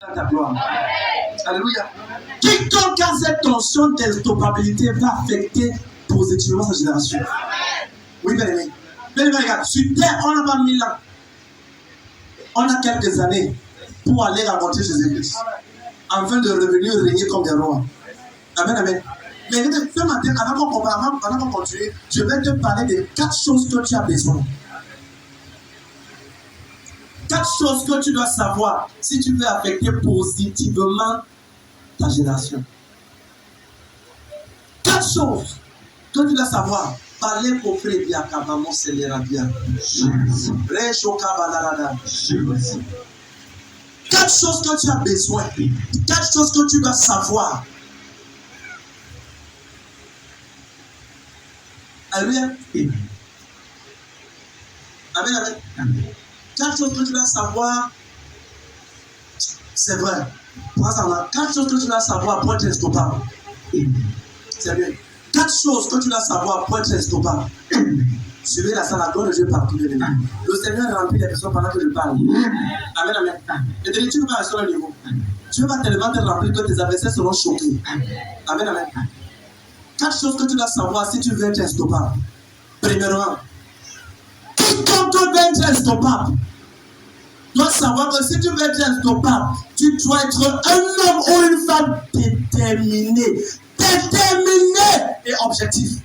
Ta gloire. Alléluia. Quiconque a cette tension d'instoppabilité va affecter positivement sa génération. Oui, bien aimé. Bien aimé, regarde, sur terre, on n'a pas 1000 ans. On a quelques années pour aller rencontrer Jésus-Christ. Afin de revenir régner comme des rois. Amen, amen. Mais ce matin, avant qu'on continue, je vais te parler de 4 choses que tu as besoin. 4 choses que tu dois savoir si tu veux affecter positivement ta génération. 4 choses que tu dois savoir. Parler pour frère bien, Kabamo Selerabia. 4 choses que tu as besoin. 4 choses que tu dois savoir. Alléluia. Amen, amen. 4 choses que tu dois savoir. C'est vrai. 4 choses que tu dois savoir pour être instoppable. C'est bien. 4 choses que tu dois savoir pour être instoppable. Suivez la salle, la gloire de Dieu partout. Le Seigneur remplit les personnes pendant que je parle. Amen, amen. Et tu ne vas pas rester au niveau. Tu vas tellement te remplir que tes adversaires seront choqués. Amen, amen. 4 choses que tu dois savoir si tu veux être instoppable. Premièrement, quiconque veut être instoppable doit savoir que si tu veux être instoppable, tu dois être un homme ou une femme déterminé et objectif.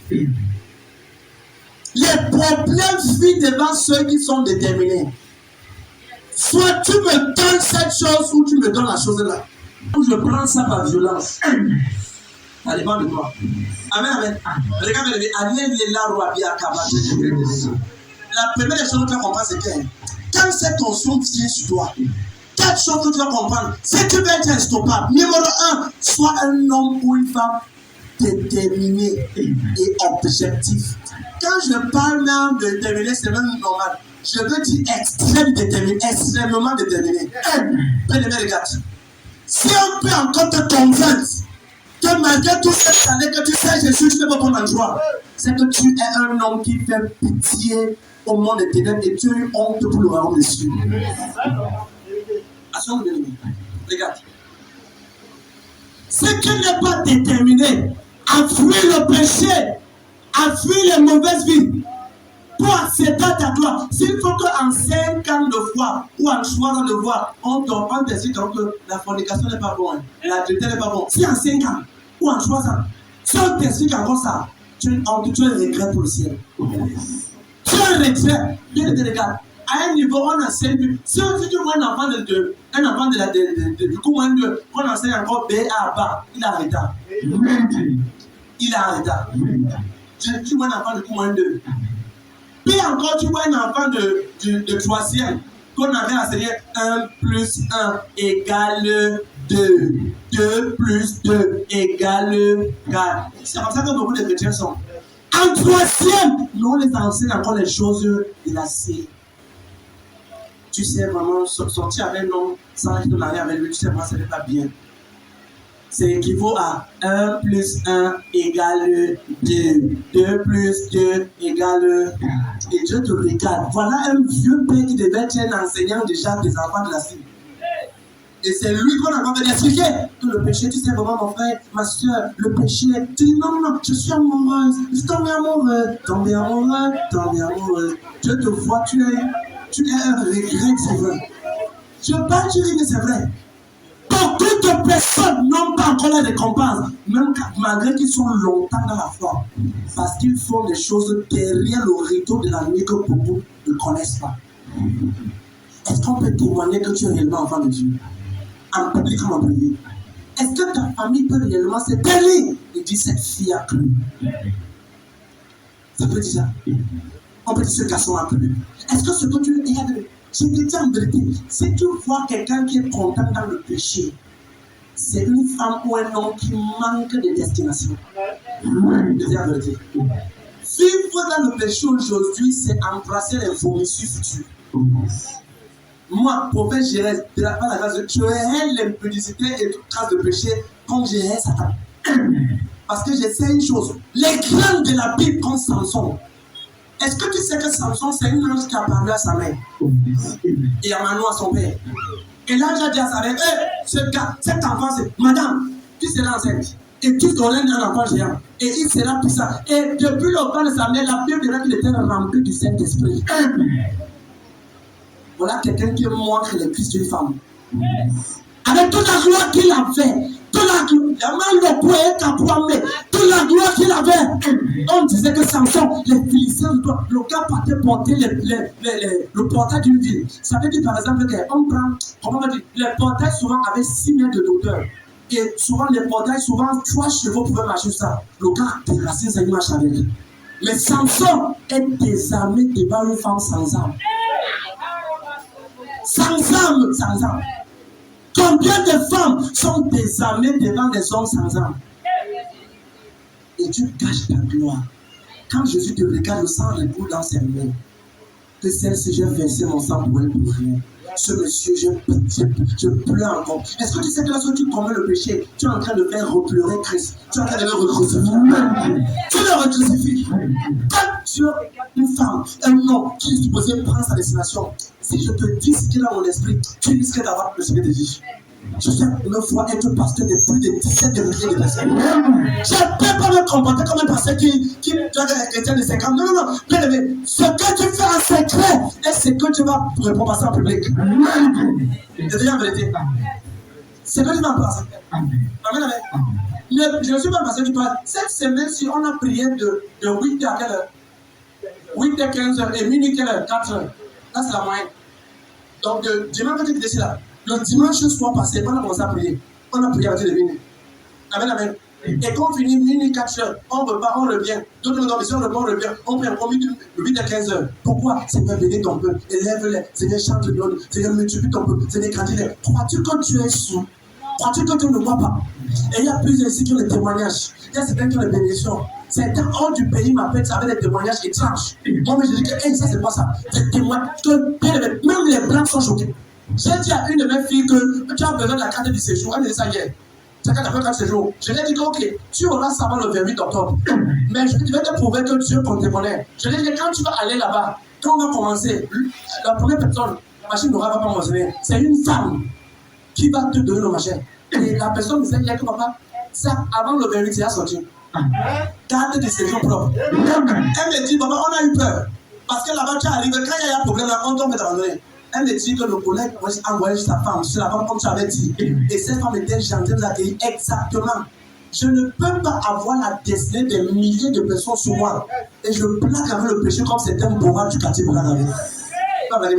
Les problèmes fuient devant ceux qui sont déterminés. Soit tu me donnes cette chose ou tu me donnes la chose là. Ou je prends ça par violence. Ça dépend de toi. Amen, amen. Regarde, la première chose que tu vas comprendre, c'est que quand cette tension vient sur toi, 4 choses que tu vas comprendre. Si tu veux être instoppable, numéro 1, sois un homme ou une femme déterminé et objectif. Quand je parle même de déterminé, c'est même normal. Je veux dire extrêmement déterminé. Regarde. Si on peut encore te convaincre que malgré tout cette année que tu sais Jésus, tu ne peux pas prendre en joie, c'est que tu es un homme qui fait pitié au monde des ténèbres et tu as eu honte pour le royaume des cieux. Regarde. Ce qui n'est pas déterminé à fuir le péché, à fuir les mauvaises vies, pour accepter ta gloire, s'il faut qu'en 5 ans de foi ou en 3 ans de foi, on t'explique que la fornication n'est pas bonne, l'adultère n'est pas bon. Si en 5 ans ou en 3 ans, si on t'explique encore ça, tu as un regret pour le ciel. Tu as un regret. Bien, regarde. À un niveau, on enseigne plus. Si tu vois un enfant du coup, on enseigne encore B, A, BA, il a arrêté. Il a arrêté. Tu vois un enfant du coup, moins 2. Puis encore, tu vois un enfant de 3e, qu'on avait enseigné 1 plus 1 égale 2. 2 plus 2 égale 4. C'est comme ça que beaucoup de chrétiens sont. En 3e, nous on les enseigne encore les choses de la C. Tu sais vraiment sortir avec un homme sans te marier avec lui, tu sais vraiment ce n'est pas bien. C'est équivaut à 1 plus 1 égale 2. 2 plus 2 égale 4. Et Dieu te regarde. Voilà un vieux père qui devait être un enseignant déjà des enfants de la cible. Et c'est lui qu'on a envie d'expliquer que le péché, tu sais vraiment mon frère, ma soeur, le péché, tu dis non, je suis amoureuse, je suis tombé amoureux. Dieu te voit, tu es un regret divin. Je ne veux pas dire que c'est vrai. Beaucoup de personnes n'ont pas encore la récompense, même malgré qu'ils sont longtemps dans la foi, parce qu'ils font des choses derrière le rideau de la nuit que beaucoup ne connaissent pas. Est-ce qu'on peut témoigner que tu es réellement enfant de Dieu? En public comme en privé. Est-ce que ta famille peut réellement se tenir et dire cette fille a cru? Ça peut dire ça. On peut dire ce garçon a cru. Est-ce que ce que tu es je te dis en vérité, si tu vois quelqu'un qui est content dans le péché, c'est une femme ou un homme qui manque de destination. Je te dis en vérité. Vivre dans le péché aujourd'hui, c'est embrasser les vomissures futures. Moi, prophète Jérès, de la part de la grâce de Dieu, je hais l'impudicité et toute trace de péché comme je hais Satan. Parce que je sais une chose, les grands de la Bible comme Samson. Est-ce que tu sais que Samson, c'est une ange qui a parlé à sa mère et à Manon à son père? Et l'ange a dit à sa mère, cet enfant, c'est madame, tu seras enceinte. Et tu auras un enfant géant. Et il sera puissant. Et depuis le temps de sa mère, la Bible dira qu'il était rempli du Saint-Esprit. Voilà quelqu'un qui montre les cuisses d'une femme. Avec toute la gloire qu'il avait, toute la gloire qu'il avait, on disait que Samson, les Philistins, le gars partait porter le portail d'une ville. Ça veut dire par exemple qu'on prend, comment on dit, les portails souvent avaient 6 mètres de hauteur. Et souvent les portails, souvent 3 chevaux pouvaient marcher sur ça. Le gars a terrassé sa marche avec lui. Mais Samson est désarmé devant une femme sans âme. Sans âme. Combien de femmes sont désarmées devant des hommes sans âme? Et Dieu cache ta gloire. Quand Jésus te regarde, le sang recoule dans ses mains. Que celle-ci, j'ai versé mon sang pour elle pour rien. Ce monsieur, je pleure encore. Est-ce que tu sais que lorsque tu commets le péché, tu es en train de faire repleurer Christ? Tu es en train de le recrucifier. Tu le recrucifies. Quand tu as une femme, un homme qui est supposé prendre sa destination, si je te dis ce qu'il a dans mon esprit, tu risques d'avoir le secret de vie. Je sais une fois être pasteur de plus de 17 milliers de personnes. Je ne peux pas me comporter comme un pasteur qui doit être chrétien de 50. Non. Bien aimé, ce que tu fais en secret est ce que tu vas passer en public. C'est déjà en vérité. C'est ce que tu vas passer. Amen. Je ne suis pas un pasteur qui parle. Cette semaine-ci, on a prié de 8h à quelle heure? 8h, 15h et minuit, quelle heure? 4h. Là, c'est la moyenne. Donc, dimanche, quand tu étais là, le dimanche soir passé, on a commencé à prier. On a prié à partir de minuit. Amen. Et quand on finit minuit, 4h, on repart, on revient. D'autres nous dorment, on revient. On prie encore 8 à 15h. Pourquoi? Seigneur, bénis ton peuple. Élève-les. Seigneur, chante le nom. Seigneur, multiplie ton peuple. Seigneur, grandis-les. Crois-tu que tu es sous? Crois-tu que tu ne vois pas? Et il y a plusieurs ici qui ont des témoignages. Il y a certains qui ont des bénédictions. Certains hors du pays m'appellent avec des témoignages étranges. Moi, je dis que ça, c'est pas ça. Des témoignages que même les blancs sont choqués. J'ai dit à une de mes filles que tu as besoin de la carte du séjour. Elle me dit ça hier. Tu as la carte du séjour. Je lui ai dit que ok, tu auras ça avant le 28 octobre. Mais je vais te prouver que Dieu compte te connaît. Je lui ai dit que quand tu vas aller là-bas, quand on va commencer, la première personne, la machine n'aura pas mentionné. C'est une femme qui va te donner le machin. Et la personne me disait que papa, ça avant le 28, il a sorti. Carte de séjour propre. Elle me dit, papa, on a eu peur. Parce que là-bas, tu arrives, quand il y a un problème, on tombe dans le. Elle me dit que le collègue a envoyé sa femme, c'est la femme comme tu avais dit. Et cette femme était gentille, nous a accueilli exactement. Je ne peux pas avoir la destinée des milliers de personnes sur moi. Et je plaque avec le péché comme c'était un bourrage du quartier blague avec.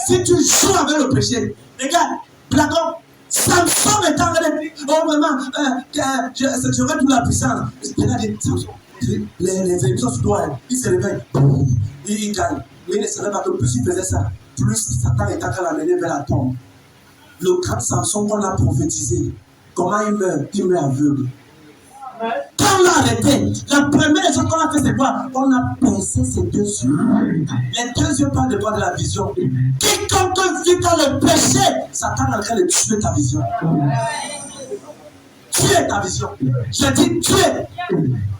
Si tu joues avec le péché, regarde, plaquons. Samson est en train de dire, oh vraiment, j'aurais toute la puissance. Regardez, Samson, les émissions sur toi, il se réveille, il gagne. Mais il ne savait pas que plus il faisait ça, plus Satan est en train de l'amener vers la tombe. Le grand Samson qu'on a prophétisé, comment il meurt aveugle. Quand on l'a arrêté, la première chose qu'on a fait, c'est quoi? On a percé ses 2 yeux. Les 2 yeux parlent de quoi? De la vision. Quiconque vit dans le péché, Satan est en train de tuer ta vision. Tuer ta vision. Je dis tuer.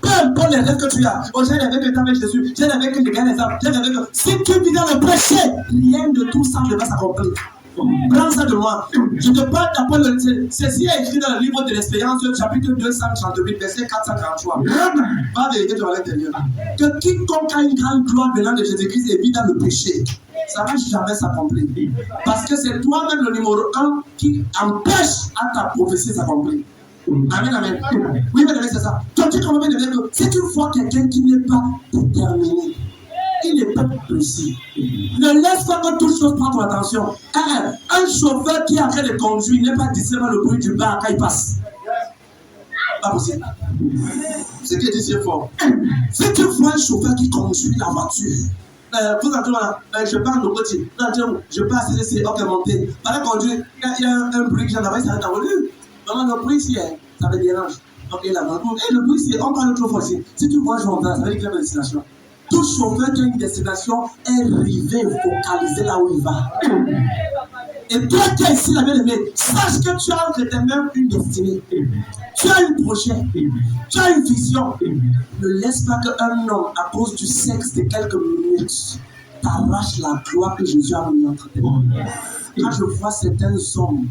Peu importe les rêves que tu as. Oh, j'ai rêvé que tu es avec Jésus. J'ai rêvé que tu gagnes les âmes. J'ai rêvé que si tu vis dans le péché, rien de tout ça ne va s'accomplir. Prends ça de moi. Je te parle d'après ceci est écrit dans le livre de l'expérience, chapitre 238, verset 443. Va vérifier à l'intérieur. Que quiconque a une grande gloire venant de Jésus-Christ et vit dans le péché, ça ne va jamais s'accomplir. Parce que c'est toi-même le numéro 1 qui empêche à ta prophétie de s'accomplir. Amen. Oui, mais c'est ça. Donc, tu comprends bien que si tu vois quelqu'un qui n'est pas déterminé, il n'est pas précis. Ne laisse pas que toute chose prenne ton attention. Un chauffeur qui est en train de conduire n'est pas distraire le bruit du bar quand il passe. Pas possible. Ce qui est dit, c'est fort. Si tu vois un chauffeur qui conduit la voiture, vous entendez là, je parle de côté. Je passe, c'est augmenté. Par conduire, il y a un bruit qui j'en avais, ça va vraiment le bruit ici, ça me dérange. Donc, il a le bruit, c'est on parle trop fort ici. Si tu vois un chauffeur, ça veut dire qu'il y a une destination. Tout chauffeur qui a une destination est rivé, focalisé là où il va. Et toi qui es ici, la bien-aimée, sache que tu as entre tes mains une destinée. Tu as un projet. Tu as une vision. Ne laisse pas qu'un homme, à cause du sexe de quelques minutes, t'arrache la gloire que Jésus a mis entre tes mains. Quand je vois certains hommes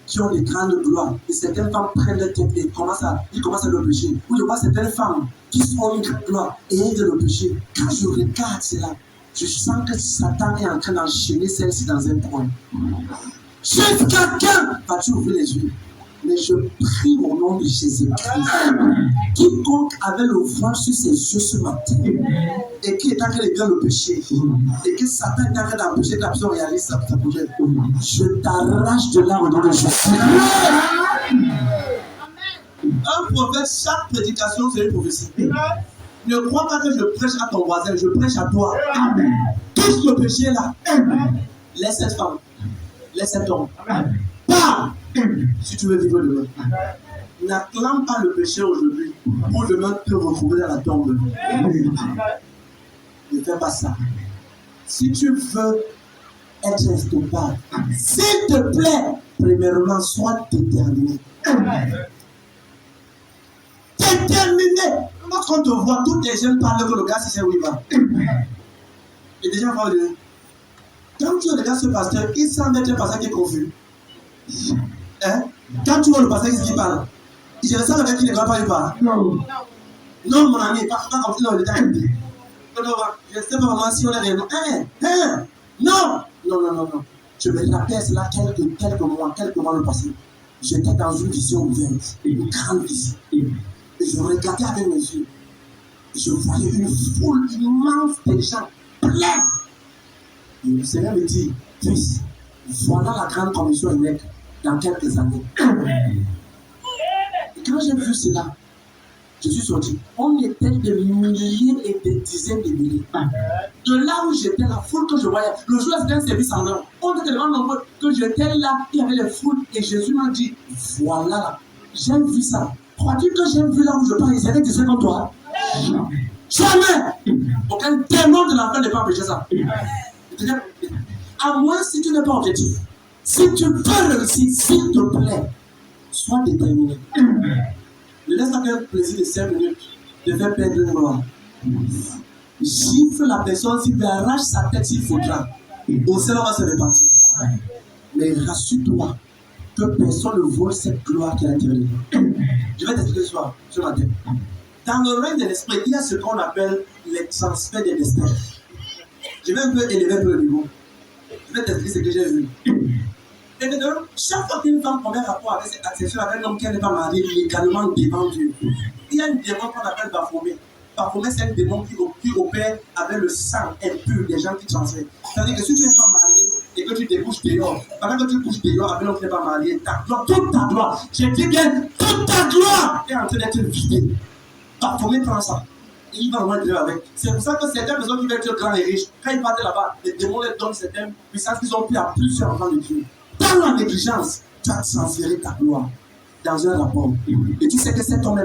qui ont des grandes gloires et certaines femmes prennent leur tête et commencent à le péché, ou je vois certaines femmes qui ont une grande gloire et elles le péché, quand je regarde cela, je sens que Satan est en train d'enchaîner celle-ci dans un coin. Jusqu'à quand vas-tu ouvrir les yeux? Mais je prie au nom de Jésus-Christ. Quiconque avait le voile sur ses yeux ce matin et qui est en train de faire le péché et que Satan est en train d'empêcher que la personne réalise sa projet, je t'arrache de là au nom de Jésus. Un prophète, chaque prédication, c'est une prophétie. Ne crois pas que je prêche à ton voisin, je prêche à toi. Touche le péché là. Laisse cette femme. Laisse cet homme. Parle si tu veux vivre demain. N'acclame pas le péché aujourd'hui pour demain te retrouver dans la tombe. Ne fais pas ça. Si tu veux être instoppable, s'il te plaît, premièrement, sois déterminé. Déterminé. Lorsqu'on te voit, tous les jeunes parlent que le gars, c'est où il va. Et déjà, quand tu regardes ce pasteur, il semble être un pasteur qui est confus. Hein? Quand tu vois le pasteur qui parle, il se sent avec qui ne va pas lui parler. Non. Non, mon ami, pas comme si on était un peu. Je ne sais pas vraiment si on est réellement. Non. Non. Je me rappelle cela quelques mois le passé. J'étais dans une vision ouverte, une grande vision. Et je regardais avec mes yeux. Je voyais une foule immense de gens pleins. Et le Seigneur me dit, fils, voilà la grande commission élève dans quelques années. Et quand j'ai vu cela, je suis sorti. On était des milliers et des dizaines de milliers. De là où j'étais, la foule que je voyais, le jour c'était un service en or. On était tellement nombreux que j'étais là, il y avait les foules et Jésus m'a dit, voilà, j'ai vu ça. Crois-tu que j'ai vu là où je parle, ils étaient disés comme toi? Jamais! Aucun démon de l'enfer n'est pas empêché ça. À moins si tu n'es pas objectif. Si tu veux réussir, s'il te plaît, sois déterminé. Ne laisse pas qu'un plaisir de 5 minutes te faire perdre une gloire. Gifle la personne s'il veut, arrache sa tête s'il faudra. Au Seigneur va se répartir. Mais rassure-toi que personne ne vole cette gloire qui est à l'intérieur. Je vais t'expliquer ce matin. Dans le règne de l'esprit, il y a ce qu'on appelle les transferts des destins. Je vais un peu élever un peu le niveau. Je vais t'expliquer ce que j'ai vu. Et maintenant, chaque fois qu'une femme prend un rapport avec cette accession avec un homme qui n'est pas marié légalement devant Dieu, il y a une démon qu'on appelle Baphomet. Baphomet, c'est un démon qui opère avec le sang impur des gens qui transfèrent. C'est-à-dire que si tu n'es pas marié et que tu débouches dehors, pendant que tu couches dehors avec l'homme qui n'est pas marié, ta gloire, toute ta gloire, je dis bien, toute ta gloire est en train d'être vidée. Baphomet prend ça. Et il va loin de avec. C'est pour ça que certaines personnes qui veulent être grands et riches, quand ils partent là-bas, les démons leur donnent certaines puissances qu'ils ont pris à plusieurs enfants de Dieu. Dans la négligence, tu as transféré ta gloire dans un rapport. Et tu sais que cet homme,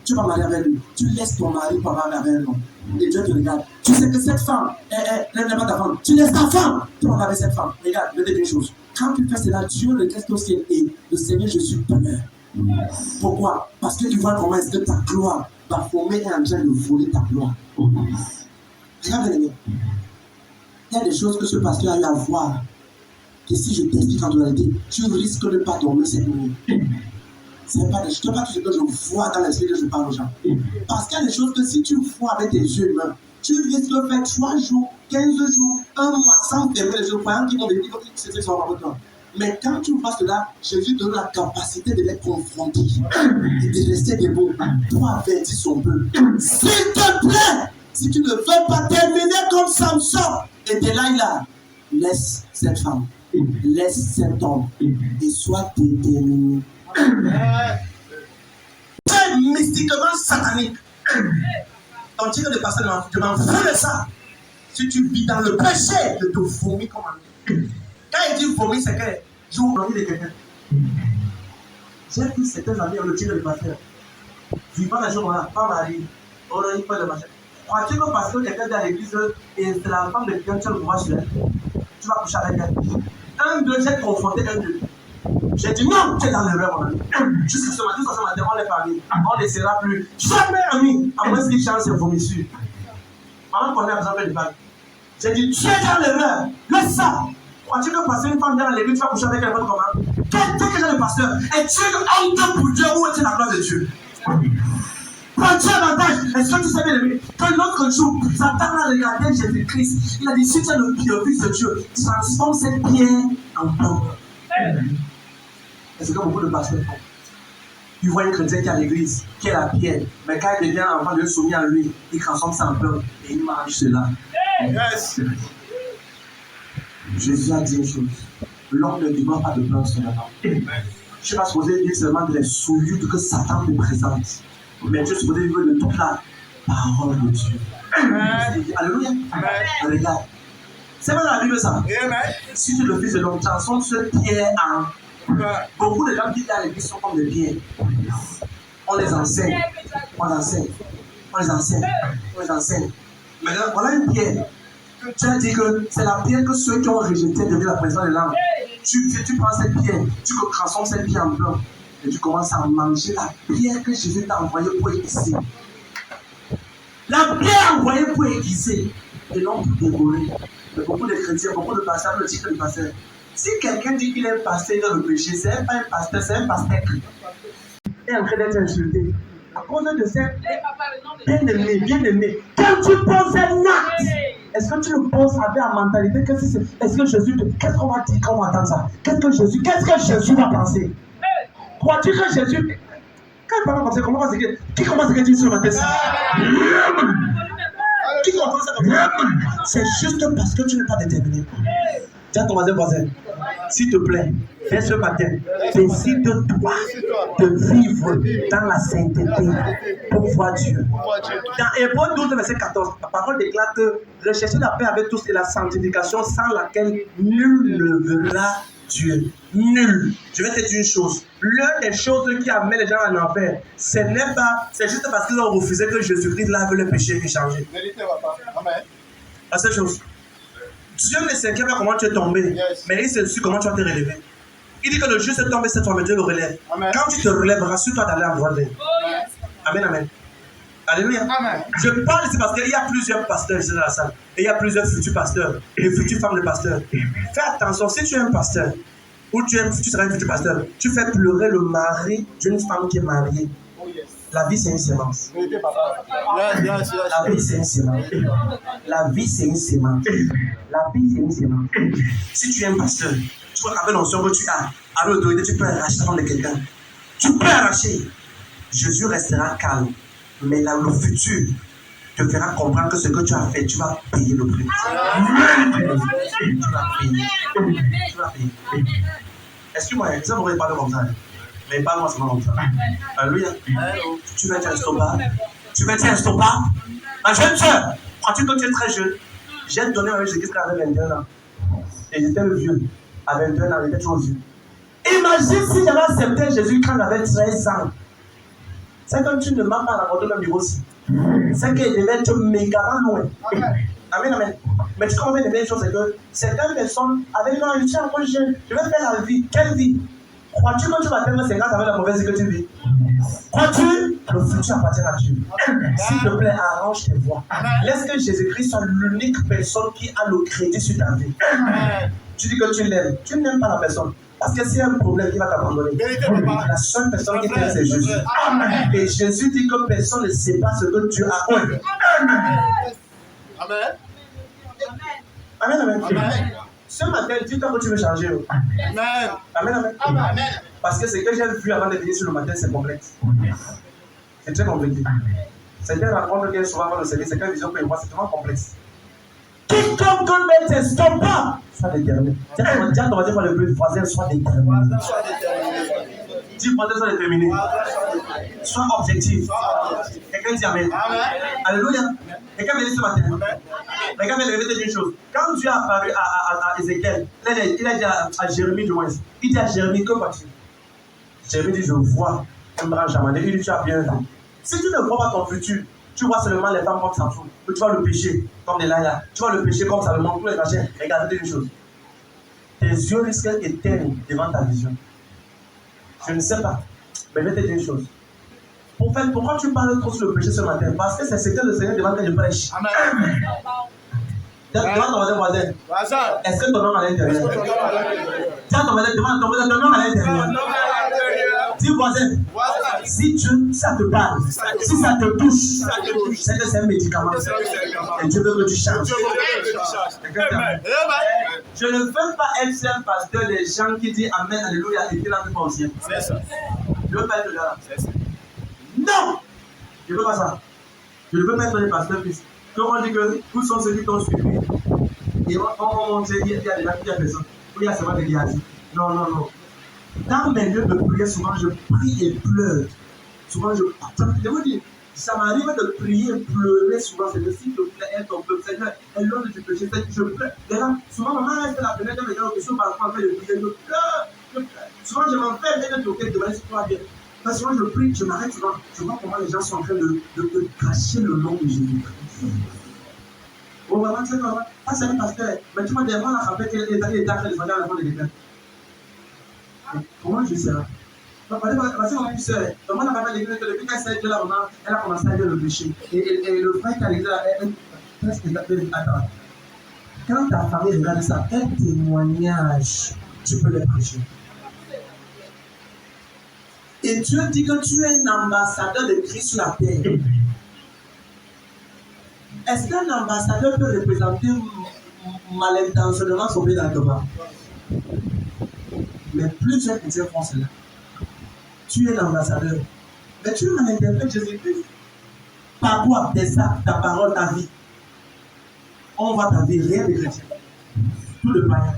tu vas marier avec lui. Tu laisses ton mari pour marier avec un homme. Et Dieu te regarde. Tu sais que cette femme, elle n'est pas ta femme. Tu laisses ta femme pour marier avec cette femme. Regarde, je vais te dire une chose. Quand tu fais cela, Dieu regarde au ciel et le Seigneur Jésus pleure. Pourquoi? Parce qu'il voit comment est-ce que ta gloire va former et en train de voler ta gloire. Regarde, il y a des choses que ce pasteur a eu à voir. Et si je t'explique en réalité, tu risques de ne pas dormir cette nuit. Ce n'est pas tout ce que je vois dans l'esprit que je parle aux gens. Parce qu'il y a des choses que si tu vois avec tes yeux humains, tu risques de faire 3 jours, 15 jours, 1 mois sans fermer les yeux, croyant qu'ils vont venir, qu'ils vont se avec toi. Mais quand tu vois cela, Jésus donne la capacité de les confronter et de rester debout pour avertir son peuple. S'il te plaît, si tu ne veux pas terminer comme Samson et Delilah, laisse cette femme. Laisse cet homme et sois déterminé. C'est mystiquement satanique. Ton tir de passer dans je m'en fous de ça. Si tu vis dans le péché, je te vomis comme un. Quand il dit vomi, c'est que je vous vomis de quelqu'un. J'ai vu certains amis, on le tire de pasteur. Vivant la journée, pas marié, on a eu pas de machin. Crois-tu que parce que quelqu'un est dans l'église et c'est la femme de quelqu'un, tu le vois sur elle, tu vas coucher avec elle. Un, deux, j'ai confronté un, deux. J'ai dit non, tu es dans l'erreur, mon ami. Jusqu'à ce matin, on n'est pas amis. On ne sera plus jamais amis. À moins qu'il change ses vomissures. Pendant qu'on a besoin de bague. J'ai dit tu es dans l'erreur. Laisse ça. Crois-tu que passer une femme vient à l'église, tu vas coucher avec elle comment? Quel genre de pasteur? Es-tu honte pour Dieu ou es-tu la gloire de Dieu? Prends-tu avantage? Est-ce que tu sais bien aimé que l'autre jour, Satan a regardé Jésus-Christ. Il a dit, si tu es le fils de Dieu, transforme cette pierre en pain. Est-ce que beaucoup de pasteurs font? Il voit un chrétien qui est à l'église, qui est la pierre, mais quand il devient enfant de soumis à lui, il transforme ça en pain et il mange cela. Yes. Jésus a dit une chose, l'homme ne demande pas de pain seulement. Je ne suis pas supposé vivre seulement de les souillures que Satan te présente, mais tu es supposé vivre de toute la parole de Dieu. Alléluia. Regarde. C'est pas dans la Bible ça. Si tu le fais de l'homme, transforme cette pierre en... Beaucoup de gens qui viennent à l'église sont comme des pierres. On les enseigne. On les enseigne. Maintenant, voilà une pierre. Tu as dit que c'est la pierre que ceux qui ont rejeté deviennent la présence de l'âme. Tu prends cette pierre, tu transformes cette pierre en blanc et tu commences à manger la pierre que Jésus t'a envoyée pour aiguiser. La pierre envoyée pour aiguiser et non pour dévorer. Mais beaucoup de chrétiens, beaucoup de pasteurs, le titre de pasteur. Si quelqu'un dit qu'il est un pasteur dans le péché, ce n'est pas un pasteur, c'est un pasteur. Il est en train d'être insulté. À cause de ça, bien-aimé, quand tu poses un acte, est-ce que tu le poses avec la mentalité que est-ce que Jésus qu'est-ce qu'on va dire quand on va entendre ça? Qu'est-ce que Jésus va penser? Crois-tu que Jésus, quand il parle comme ça, comment va se dire? Qui commence à dire sur ma tête ça? Qui commence à dire? C'est juste parce que tu n'es pas déterminé. Dis à ton voisin, s'il te plaît, fais ce matin, décide-toi de vivre dans la sainteté pour voir Dieu. Dans Hébreux 12, verset 14, la parole déclare que recherchez la paix avec tous et la sanctification sans laquelle nul ne verra Dieu. Nul. Je vais te dire une chose. L'une des choses qui amène les gens à l'enfer, c'est juste parce qu'ils ont refusé que Jésus-Christ lave le péché et changer. La seule chose. Dieu ne s'inquiète pas comment tu es tombé, mais il sait aussi comment tu vas te relever. Il dit que le juste est tombé cette fois, mais Dieu le relève. Amen. Quand tu te relèves, rassure-toi d'aller en droit. Amen, amen. Alléluia. Amen. Je parle ici parce qu'il y a plusieurs pasteurs ici dans la salle. Et il y a plusieurs futurs pasteurs et futures femmes de pasteurs. Fais attention, si tu es un pasteur, ou tu seras un futur pasteur, tu fais pleurer le mari d'une femme qui est mariée. La vie, c'est une sémence. La vie, c'est une sémence. La vie, c'est une sémence. La vie, c'est une sémence. Si tu es un pasteur, tu vois qu'avec l'onction que tu as, à l'autorité, tu peux arracher la femme de quelqu'un. Tu peux arracher. Jésus restera calme. Mais là, le futur te fera comprendre que ce que tu as fait, tu vas payer le prix. Tu vas payer. Excuse-moi, ça ne m'aurait pas de comme ça. Mais pas moi seulement comme ça. Alléluia. Tu veux être un stoppa? Tu veux être un stoppa? Ma jeune soeur, crois-tu que tu es très jeune? J'ai donné avec Jésus-Christ quand j'avais 21 ans. Et j'étais le vieux. À 21 ans, j'étais trop vieux. Imagine si j'avais accepté Jésus quand j'avais 13 ans. C'est que tu ne m'as pas rencontré au même niveau aussi. C'est qu'il devait être méga loin. Amen, amen. Mais tu comprends bien une chose, c'est que certaines personnes avaient non, je suis encore jeune, je vais faire la vie. Quelle vie? Crois-tu que tu vas atteindre 50 avec la mauvaise vie que tu vis? Crois-tu? Le futur appartient à Dieu. S'il te plaît, arrange tes voies. Laisse que Jésus-Christ soit l'unique personne qui a le crédit sur ta vie. Tu dis que tu l'aimes. Tu n'aimes pas la personne. Parce que s'il y a un problème, il va t'abandonner. La seule personne qui t'aime, c'est Jésus. Et Jésus dit que personne ne sait pas ce que Dieu a fait. Amen. Amen, amen. Ce matin, dis-toi que tu veux changer. Amen. Amen, amen. Parce que ce que j'ai vu avant de venir sur le matin, c'est complexe. C'est très compliqué. C'est une rencontre qui est souvent avant le service, c'est qu'une vision que je vois, c'est vraiment complexe. Quiconque ne t'estompe pas, sois déterminé. Tiens, on va dire pour le voisin, sois déterminé. Dis voisin, sois déterminé. Sois objectif. Quelqu'un dit Amen. Alléluia. Quelqu'un me dit ce matin. Quelqu'un me dit une chose. Quand Dieu a apparu à Ézéchiel, il a dit à Jérémie du moins. Il dit à Jérémie, que vois-tu? Jérémie dit, je vois un branche amandé. Il dit, tu as bien vu. Si tu ne vois pas ton futur, tu vois seulement les femmes comme ça. Tu vois le péché comme des laïcs. Tu vois le péché comme ça, le manque, tous les machins. Regarde une chose. Tes yeux risquent d'éteindre devant ta vision. Je ne sais pas. Mais je vais te dire une chose. Pour fait, pourquoi tu parles trop sur le péché ce matin? Parce que c'est ce que le Seigneur demande que je prêche. Amen. Demande ton voisin. Est-ce que ton homme à l'intérieur? Tiens ton voisin, demande ton homme à l'intérieur. Dis voisin, si ça te parle, si ça te touche, c'est que c'est un médicament. Et Dieu veut que tu changes. Je ne veux pas être seul pasteur des gens qui disent Amen, Alléluia et qui n'en pas aussi. Je ne veux pas être là. Non! Je ne veux pas ça. Je ne veux pas être le pasteur fils. Quand on dit que tous sont ceux qui t'ont suivi, et on dit qu'il y a déjà plusieurs personnes, il y a seulement des guerres. Non, non, non. Dans mes lieux de prière, souvent je prie et pleure. Souvent je vous dis, ça m'arrive de prier et pleurer souvent. C'est que s'il te plaît, aide ton peuple. Seigneur, aide-le du péché. Je pleure. Souvent, maman reste à la fenêtre, elle me regarde sur le balcon en train de prier. Je pleure. Souvent, je m'enferme et je te demande si tout va bien. Parce que souvent, je prie, je m'arrête souvent. Je vois comment les gens sont en train de cracher le nom de Jésus-Christ. Oh, maman, tu sais comment? Ça, c'est un pasteur. Mais tu m'as dit, moi, la rappelle qu'elle est allée à la fond de l'église. Comment je sais ça? Parce que mon soeur, maman n'a pas l'église, depuis qu'elle s'est là, elle a commencé à dire le péché. Et le frère qui a l'église, presque attends. Quand ta famille regarde ça, quel témoignage tu peux les prêcher? Et Dieu dit que tu es un ambassadeur de Christ sur la terre. Est-ce qu'un ambassadeur peut représenter malintentionnement son pays dans le bas? Mais plusieurs chrétiens font cela. Tu es l'ambassadeur. Mais tu malinterprètes Jésus-Christ. Par quoi? Tes actes, ta parole, ta vie. On voit ta vie, rien de chrétien. Tout le païen.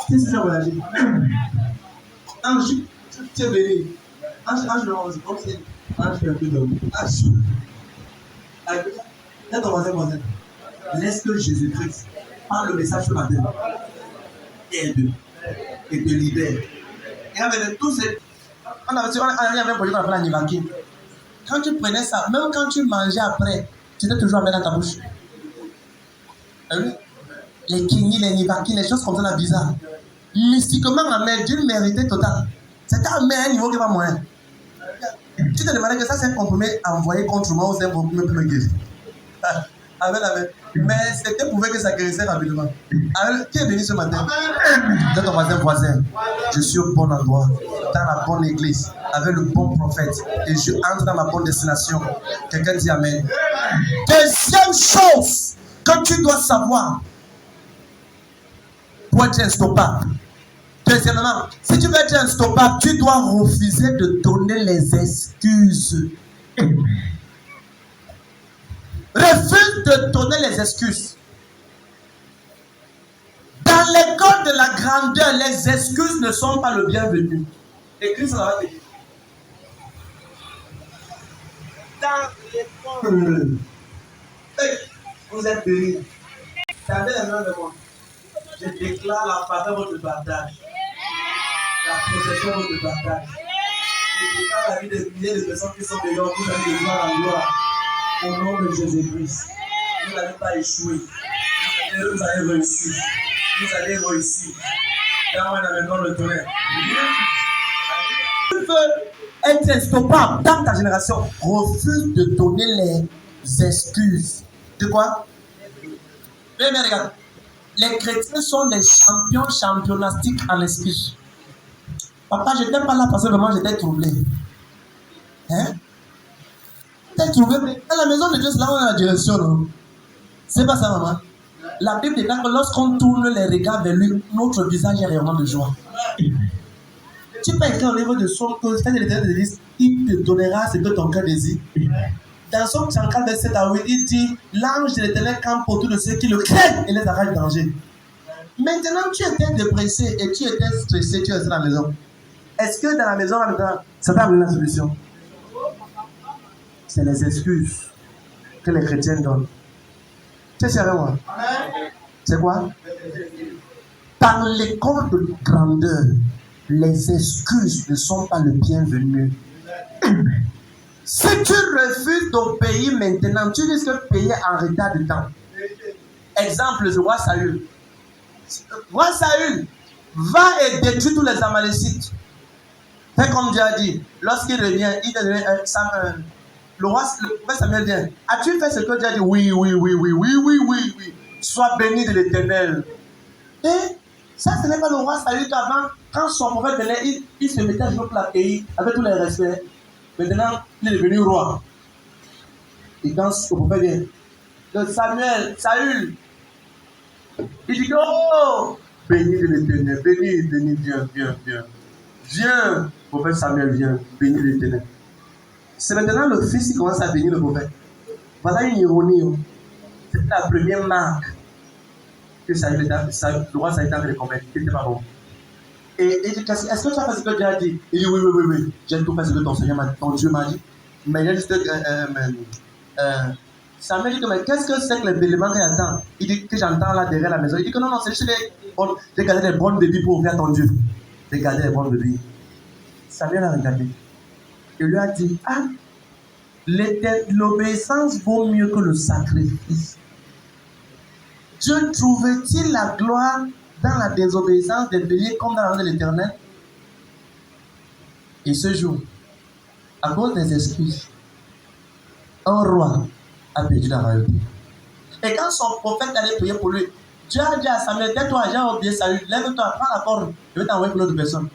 Qu'est-ce que ça veut dire? Ange, tu es venu. Ange, ok. Ange, tu es un peu d'homme. Ange. Là, ton voisin. Laisse que Jésus-Christ parle le message ce matin. Aide et te libère. Et avec tous ces. On avait un projet qu'on appelle la Nivaki. Quand tu prenais ça, même quand tu mangeais après, tu étais toujours à mettre dans ta bouche. Les Kini, les Nivaki, les choses comme ça, là, bizarres. Mystiquement, amer, Dieu méritait total. C'était à un niveau qui va moins. Tu te demandais que ça, c'est un compromis envoyé contre moi ou c'est un compromis pour me guérir. Amen. Mais c'était prouvé que ça guérissait rapidement. Amen. Qui est venu ce matin? Dans ton voisin. Je suis au bon endroit, dans la bonne église, avec le bon prophète. Et je entre dans ma bonne destination. Quelqu'un dit Amen. Deuxième chose que tu dois savoir pour être instoppable. Deuxièmement, si tu veux être instoppable, tu dois refuser de donner les excuses. Refuse de donner les excuses. Dans l'école de la grandeur, les excuses ne sont pas le bienvenu. Écris ça va te dire. Dans l'école. Vous êtes bénis. Tendez les mains de moi. Je déclare la faveur de votre partage. La protection de votre partage. Je déclare la vie des milliers de personnes qui sont dehors. Vous allez de gloire en gloire. Au nom de Jésus-Christ, vous n'allez pas échouer. Vous allez réussir. Vous allez réussir. Dans le tonnerre. Tu veux être instoppable dans ta génération. Refuse de donner les excuses. De quoi? Mais regarde. Les chrétiens sont des champions championastiques en excuses. Papa, je n'étais pas là parce que vraiment j'étais troublé. Hein? T'es trouvé dans la maison de Dieu, c'est là où on a la direction, non? C'est pas ça, maman. La Bible déclare que lorsqu'on tourne les regards vers lui, notre visage est rayonnant de joie. Tu peux écrire au niveau de Somme que quand l'Éternel te dit, il te donnera ce que ton cœur désire. Dans Somme 34, verset 7 à 8, il dit, l'ange de l'Éternel campe autour de ceux qui le craignent et les arrache du danger. Maintenant, tu étais dépressé et tu étais stressé, tu restais dans la maison. Est-ce que dans la maison, ça t'a amené la solution? C'est les excuses que les chrétiens donnent. Tu es sérieux, moi? C'est quoi? Dans l'école de grandeur, les excuses ne sont pas le bienvenu. Si tu refuses d'obéir maintenant, tu risques de payer en retard de temps. Exemple, le roi Saül. Roi Saül va et détruit tous les Amalécites. Fait comme Dieu a dit, lorsqu'il revient, il devient le prophète Samuel dit, as-tu fait ce que Dieu a dit? Oui. Sois béni de l'Éternel. Et ça, ce n'est pas le roi Saül qu'avant, quand son prophète venait, il se mettait à genoux pour l'accueillir avec tous les respects. Maintenant, il est devenu roi. Et quand le prophète vient, de Saül, il dit, oh, béni de l'Éternel, béni, viens, prophète Samuel, viens, béni de l'Éternel. C'est maintenant le fils qui commence à bénir le prophète. Voilà une ironie. C'est la première marque que le roi Saül avait convaincre, qui n'était pas bon. Et il dit, est-ce que tu as fait ce que Dieu a dit? Il dit, oui. J'ai tout fait ce que ton Dieu m'a dit. Mais il a juste Samuel dit que, mais qu'est-ce que c'est que l'élément qu'il attend? Il dit que j'entends là derrière la maison. Il dit que non, c'est juste j'ai gardé des bonnes bébés pour ouvrir à ton Dieu. J'ai gardé des bonnes bébés. Samuel a regardé. Il lui a dit, l'obéissance vaut mieux que le sacrifice. Dieu trouvait-il la gloire dans la désobéissance des béliers comme dans la main de l'Éternel? Et ce jour, à cause des excuses, un roi a perdu la royauté. Et quand son prophète allait prier pour lui, Dieu a dit à Samuel, tais-toi, j'ai oublié Saül, lève-toi, prends la corde, je vais t'envoyer pour l'autre personne.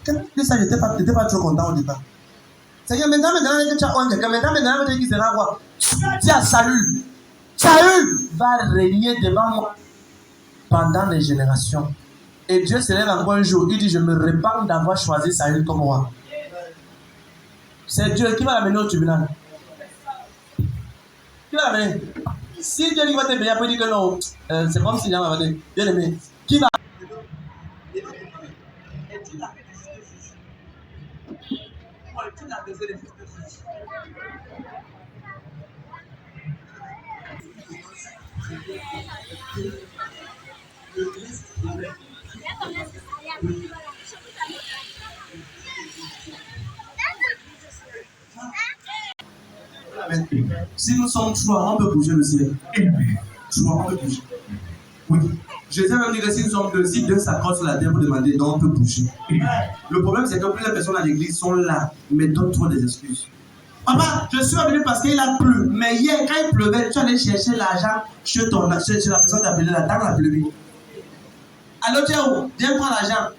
Quand il dit ça, je n'étais pas trop content au départ. C'est que maintenant que tu as honte, maintenant que tu sera roi, tu dis à Saül va régner devant moi pendant les générations. Et Dieu se lève encore un jour, il dit, je me répands d'avoir choisi Saül comme roi. C'est Dieu qui va l'amener au tribunal. Qui va l'amener? Si Dieu dit qu'il va te payer, après il dit que non, c'est comme si Dieu va te dire, bien aimé, qui va? Si nous sommes trois, on peut bouger le ciel. Trois, on peut bouger. Oui. Jésus a même dit que si nous sommes deux, si deux s'accordent sur la terre pour demander, donc on peut bouger. Le problème, c'est que plusieurs personnes à l'église sont là, mais donnent trop des excuses. Papa, je suis venu parce qu'il a plu. Mais hier, quand il pleuvait, tu allais chercher l'argent chez la personne qui a appelé la dame la pluie. Alors, tu es où? Viens prendre l'argent.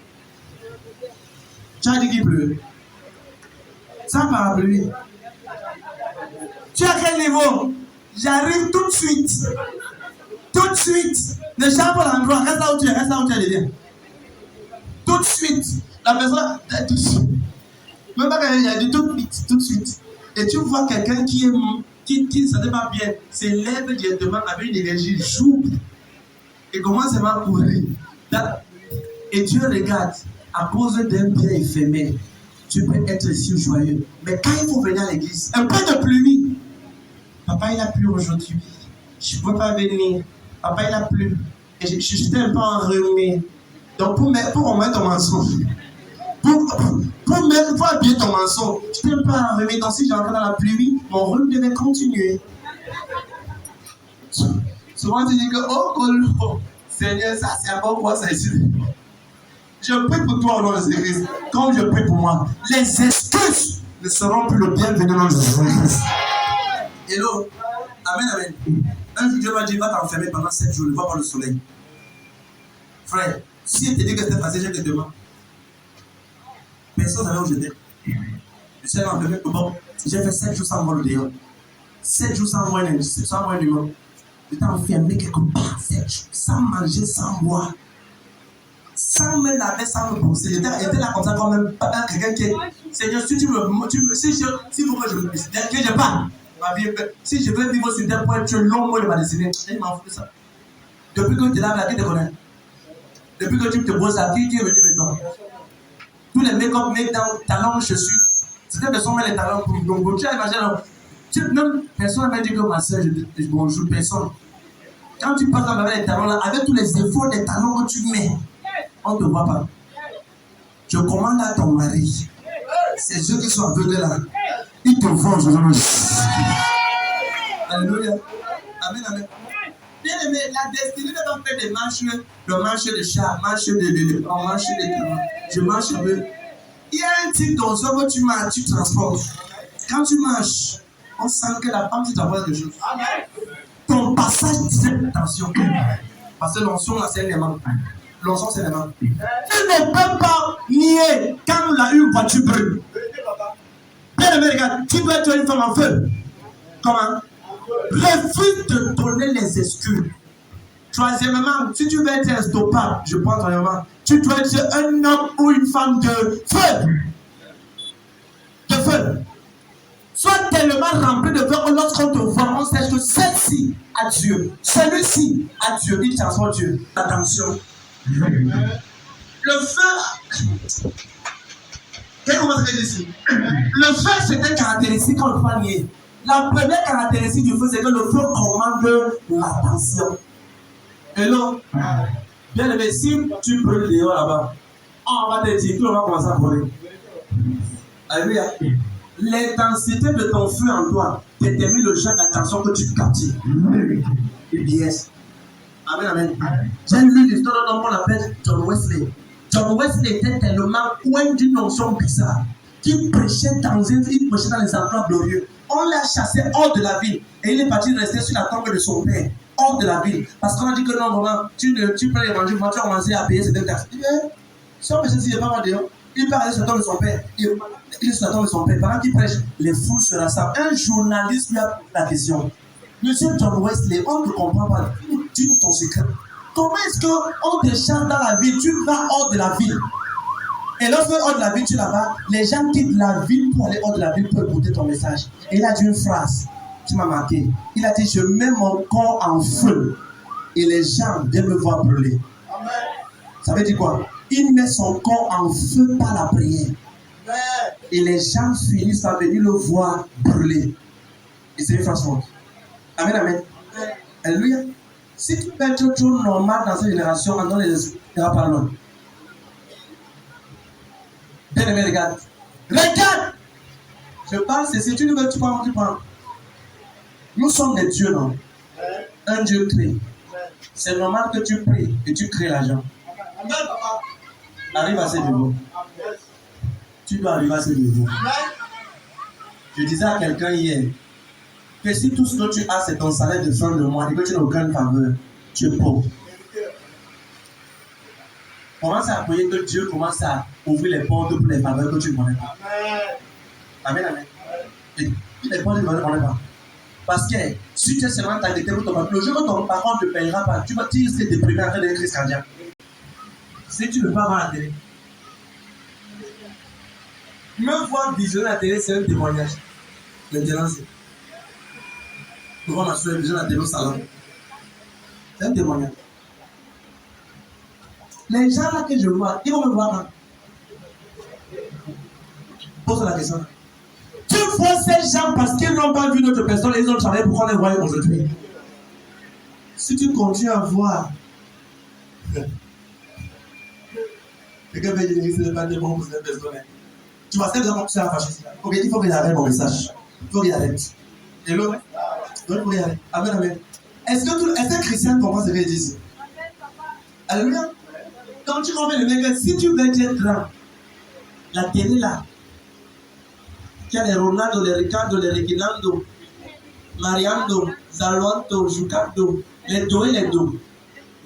Tu as dit qu'il pleut. Sans parapluie. Tu es à quel niveau? J'arrive tout de suite. Tout de suite. Ne change pas l'endroit. Reste là où tu es, viens. Tout de suite. La personne, tout de suite. Même pas quand il a dit tout de suite. Et tu vois quelqu'un qui ne se pas bien, s'élève directement avec une énergie joue et commence à courir. Et Dieu regarde, à cause d'un bien éphémère, tu peux être si joyeux. Mais quand il faut venir à l'église, un peu de pluie. Papa, il a plu aujourd'hui. Je ne peux pas venir. Papa, il a plu. Et j'étais un peu enrhumé. Donc, pour remettre ton mensonge, pour habiller ton mensonge, je n'étais pas enrhumé. Donc, si j'entrais dans la pluie, mon rhume devait continuer. Souvent, tu dis que, oh, Seigneur, ça, c'est encore quoi ça ici? Je prie pour toi au nom de Jésus-Christ, comme je prie pour moi. Les excuses ne seront plus le bienvenu dans le Jésus-Christ. Hello. Amen. Un jour, Dieu m'a dit, va t'enfermer pendant 7 jours, ne vois pas le soleil. Frère, si il te dit que c'est facile, je te demande. Personne n'avait où j'étais. Je suis enfermé. Bon, j'ai fait 7 jours sans voir le dehors. 7 jours sans voir le monde. J'étais enfermé quelque part, 7 jours, sans manger, sans boire. Sans me laver, sans me brosser. J'étais là comme ça, comme quelqu'un qui est. Seigneur, si tu veux, si vous que je me puisse, que je parle. Si je veux vivre sur tel point, tu es long, moi, de ma destinée. Je m'en fous de ça. Depuis que tu es là, qui te connaît? Depuis que tu te brosses là, qui est venu avec toi? Tous les make-up, talons, chaussures. C'était personne met les talons pour donc tu as imaginé. Même personne m'a dit que ma soeur, je bonjour personne. Quand tu passes avec les talons là, avec tous les efforts des talons que tu mets, on ne te voit pas. Je commande à ton mari, ces yeux qui sont aveugles là, ils te voient aujourd'hui. Alléluia. Amen. Bien aimé, la destinée n'est pas faite des marches, de marche de chat, marche de talons. Je marche avec. Il y a un type d'oiseau que tu marches, tu transportes. Quand tu marches, On sent que la femme, tu t'envoies quelque chose. Ton passage disait attention. Parce que l'onction, là, c'est un élément. L'onction, c'est un élément. Tu ne peux pas nier quand la une voiture brûle. Bien aimé, regarde, tu dois être une femme en feu. Comment? Refuse de donner les excuses. Troisièmement, si tu veux être instoppable, je pense troisièmement, tu dois être un homme ou une femme de feu. De feu. Sois tellement rempli de feu que lorsqu'on te voit, on sait que celle-ci a Dieu. Celui-ci a Dieu. Il transforme Dieu. Attention. Le feu. Qu'est-ce qu'on va se dire ici? Le feu, c'est une caractéristique qu'on ne peut pas nier. La première caractéristique du feu, c'est que le feu commande l'attention. Hello? Bien aimé, si tu brûles dehors là-bas, on va te dire, tout le monde va commencer à brûler. Alléluia. L'intensité de ton feu en toi détermine le genre d'attention que tu captives. Yes. Amen, amen. J'ai lu l'histoire d'un homme qu'on appelle John Wesley. John Wesley était tellement loin d'une notion bizarre qu'il prêchait dans les endroits glorieux. On l'a chassé hors de la ville et il est parti rester sur la tombe de son père, hors de la ville. Parce qu'on a dit que non, maman, tu prends l'évangile, tu vas commencer à payer certaines taxes. Si on me dit, il n'est pas mal dehors. Il parle sur la tombe de son père. Il est sur la tombe de son père. Pendant qu'il prêche, les foules se rassemblent. Un journaliste lui a posé la question. Monsieur John Wesley, on ne comprend pas. Dis-nous ton secret. Comment est-ce qu'on te chasse dans la ville? Tu vas hors de la ville. Et lorsque hors de la ville, tu es là-bas, les gens quittent la ville pour aller hors de la ville pour écouter ton message. Et il a dit une phrase qui m'a marqué. Il a dit, je mets mon corps en feu et les gens viennent me voir brûler. Amen. Ça veut dire quoi? Il met son corps en feu par la prière. Amen. Et les gens finissent par venir le voir brûler. Et c'est une phrase forte. Amen, amen. Alléluia. Si tu peux être trop normal dans cette génération, en donnant les paroles. Bien aimé, regarde. Regarde! Je parle, c'est si tu ne veux pas, tu prends. Nous sommes des dieux, non? Un Dieu crée. C'est normal que tu pries et tu crées l'argent. Arrive à ce niveau. Tu dois arriver à ce niveau. Je disais à quelqu'un hier que si tout ce que tu as, c'est ton salaire de fin de mois et que tu n'as aucune faveur, tu es pauvre. Commence à prier que Dieu commence à ouvrir les portes pour les faveurs que tu ne connais pas. Amen, amen. Et les portes que tu ne connais pas. Parce que si tu es seulement t'arrêter pour ton le jour où ton parent ne te payera pas, tu risques de déprimer après des crises cardiaques. Si tu ne veux pas voir la télé, me voir visionner la télé, c'est un témoignage. Maintenant, c'est. Devant ma soeur, visionner la télé au salon. C'est un témoignage. Les gens là que je vois, ils vont me voir là. Pose la question. Tu vois ces gens parce qu'ils n'ont pas vu notre personne et ils ont travaillé pour qu'on les voie aujourd'hui. Si tu continues à voir, quelqu'un va dire que ce n'est pas des bons pour cette personne. Tu vas faire comment tu as fâché. Ok, il faut qu'il arrête mon message. Il faut qu'il arrête. Et l'autre, il faut qu'il arrête. Amen, amen. Est-ce que Christian comprend ce qu'il dit? Alléluia. Quand tu comprends le mec, si tu veux être grand, la télé là, il y a les Ronaldo, les Ricardo, les Reginaldo, Mariando, Zalwanto, Jucado, les deux et les deux.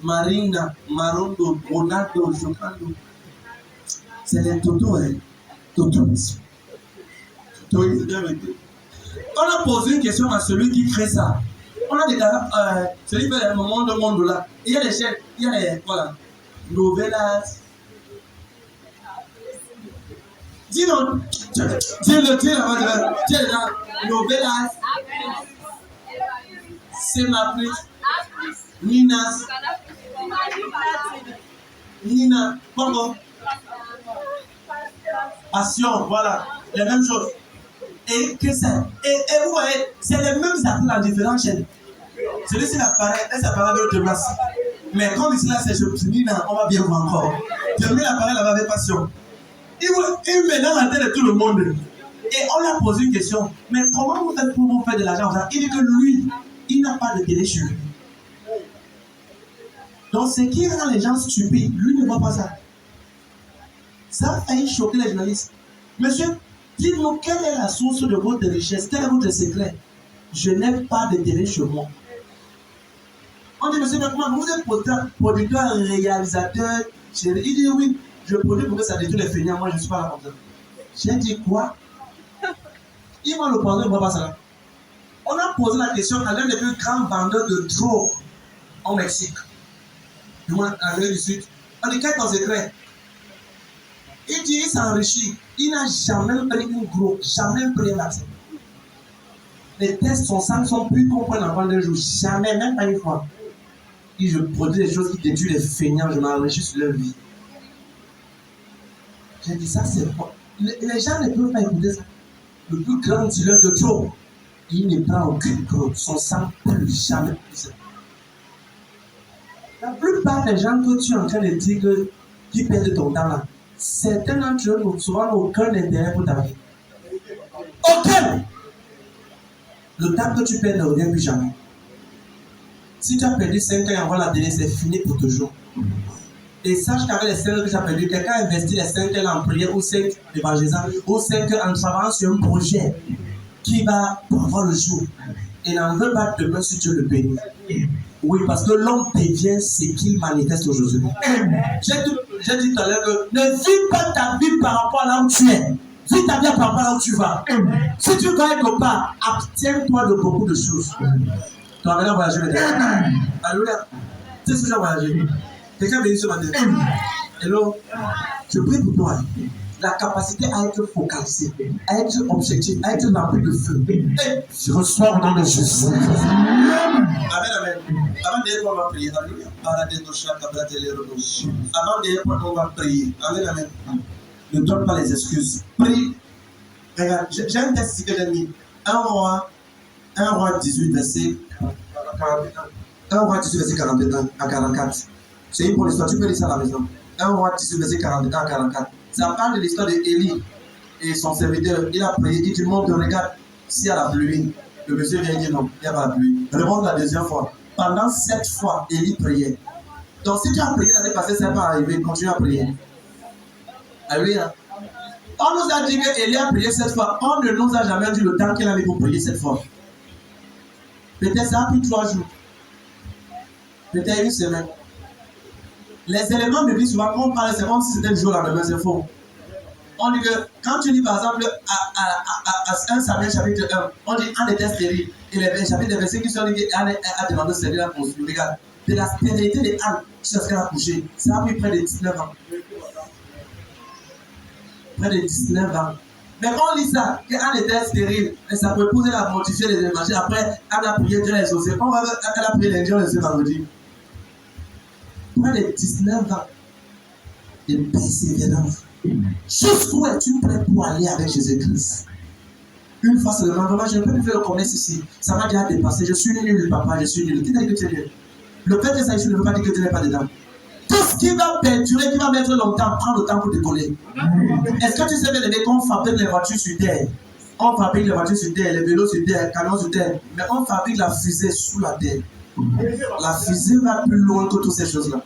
Marina, Marondo, Ronaldo, Jucado. C'est les Toto, hein. Toto. On a posé une question à celui qui crée ça. On a déclaré, celui qui fait le moment de monde là. Il y a les chaînes, il y a les, voilà, novelas. Dis-le, là, novelas. C'est ma plus. Nina, Congo. Passion, voilà, les mêmes choses. Et que ça, et vous voyez, c'est les mêmes acteurs dans différentes chaînes. Celui-ci apparaît, elle s'apparaît avec l'autre place. Mais comme ici là, c'est Nina, on va bien voir encore. Termine apparaît là-bas avec passion. Il met dans la tête de tout le monde. Et on lui a posé une question. Mais comment vous faites pour vous faire de l'argent? Il dit que lui, il n'a pas de télé chez lui. Donc ce qui rend les gens stupides, lui ne voit pas ça. Ça a failli choquer les journalistes. Monsieur, dites-nous quelle est la source de votre richesse, quel est votre secret? je n'ai pas de télé chez moi. On dit, monsieur, mais comment vous êtes producteur, réalisateur? Il dit, oui, je produis pour que ça détruise les feignants. Moi, je ne suis pas là comme ça. J'ai dit, quoi? Il m'a le posé, il ne voit pas ça. On a posé la question à l'un des plus grands vendeurs de drogue au Mexique, du moins en Amérique du Sud. On dit, quel est ton secret? Il dit, il s'enrichit. Il n'a jamais pris une drogue, jamais pris un vaccin. Les tests, son sang sont plus qu'on prenne avant d'un jour. Jamais, même pas une fois. Et je produis des choses qui détruisent les feignants, je m'enrichis sur leur vie. J'ai dit, ça c'est quoi? Les gens ne peuvent pas écouter ça. Le plus grand dealer de drogue, il ne prend aucune drogue. Son sang ne peut jamais plus. La plupart des gens que tu es en train de dire qui perdent ton temps là, certains d'entre eux n'ont souvent aucun intérêt pour ta vie. Aucun! Le temps que tu perds ne revient plus jamais. Si tu as perdu 5 ans avant la télé, c'est fini pour toujours. Et sache qu'avec les 5 ans que tu as perdu, quelqu'un a investi les 5 ans en prière ou 5 évangélisation ou 5 ans en travaillant sur un projet qui va avoir le jour. Et n'en veut pas demain si tu le bénis. Oui, parce que l'homme devient ce qu'il manifeste aujourd'hui. J'ai dit tout à l'heure que ne vis pas ta vie par rapport à là où tu es. Vis ta vie par rapport à là où tu vas. Si tu vas quelque part, abstiens-toi de beaucoup de choses. Tu vas venir voyager maintenant. Alléluia. Tu sais ce que j'ai voyagé. Quelqu'un vient ce matin. Hello. Je prie pour toi. La capacité à être focalisé, à être objectif, à être rempli de feu. Et je reçois au nom de Jésus. Amen, amen. Avant d'aller, on va prier. Alléluia. Avant d'aller, on va prier. Amen, amen. Ne donne pas les excuses. Prie. Regarde, j'ai un texte que j'ai mis. 1 roi 18, verset 41. 1 roi 18, verset 41 à 44. C'est une bonne histoire. Tu peux lire ça à la maison. 1 roi 18, verset 41 à 44. Ça parle de l'histoire d'Élie et son serviteur. Il a prié, il dit, monte, regarde, s'il y a la pluie. Le monsieur vient dire non, il n'y a pas la pluie. Remonte la deuxième fois. Pendant 7 fois, Élie priait. Donc si tu as prié l'année passée, ça va arriver, continue à prier. Alléluia. On nous a dit qu'Élie a prié 7 fois. On ne nous a jamais dit le temps qu'il avait pour prier 7 fois. Peut-être ça a pris 3 jours. Peut-être 1 semaine. Les éléments de vie, souvent, quand on parle, c'est comme si c'était le jour la même, c'est faux. On dit que, quand tu lis par exemple à 1 Samuel chapitre 1, on dit Anne était stérile. Et les chapitres des versets qui sont dit qu'Anne a demandé de stérile à construire. Regarde, de la stérilité d'Anne jusqu'à ce qu'elle a couché, ça a pris près de 19 ans. Près de 19 ans. Mais quand on lit ça, qu'Anne était stérile, et ça peut poser la mortifier les évangiles. Après, Anne a prié, Dieu l'a exaucé. On va voir, elle a prié les dieux ce vendredi. Près de 19 ans de persévérance. Jusqu'où es-tu prêt pour aller avec Jésus-Christ? Une fois seulement, vraiment, je ne peux plus faire le commerce ici. Ça m'a déjà dépassé. Je suis nul, papa, je suis nul. Qui t'a dit que tu es nul? Le fait que ça ne veut pas dire que tu n'es pas dedans. Tout ce qui va perdurer, qui va mettre longtemps, prend le temps pour décoller. Est-ce que tu sais bien qu'on fabrique les voitures sur terre? On fabrique les voitures sur terre, les vélos sur terre, les camions sur terre. Mais on fabrique la fusée sous la terre. La fusée va plus loin que toutes ces choses-là.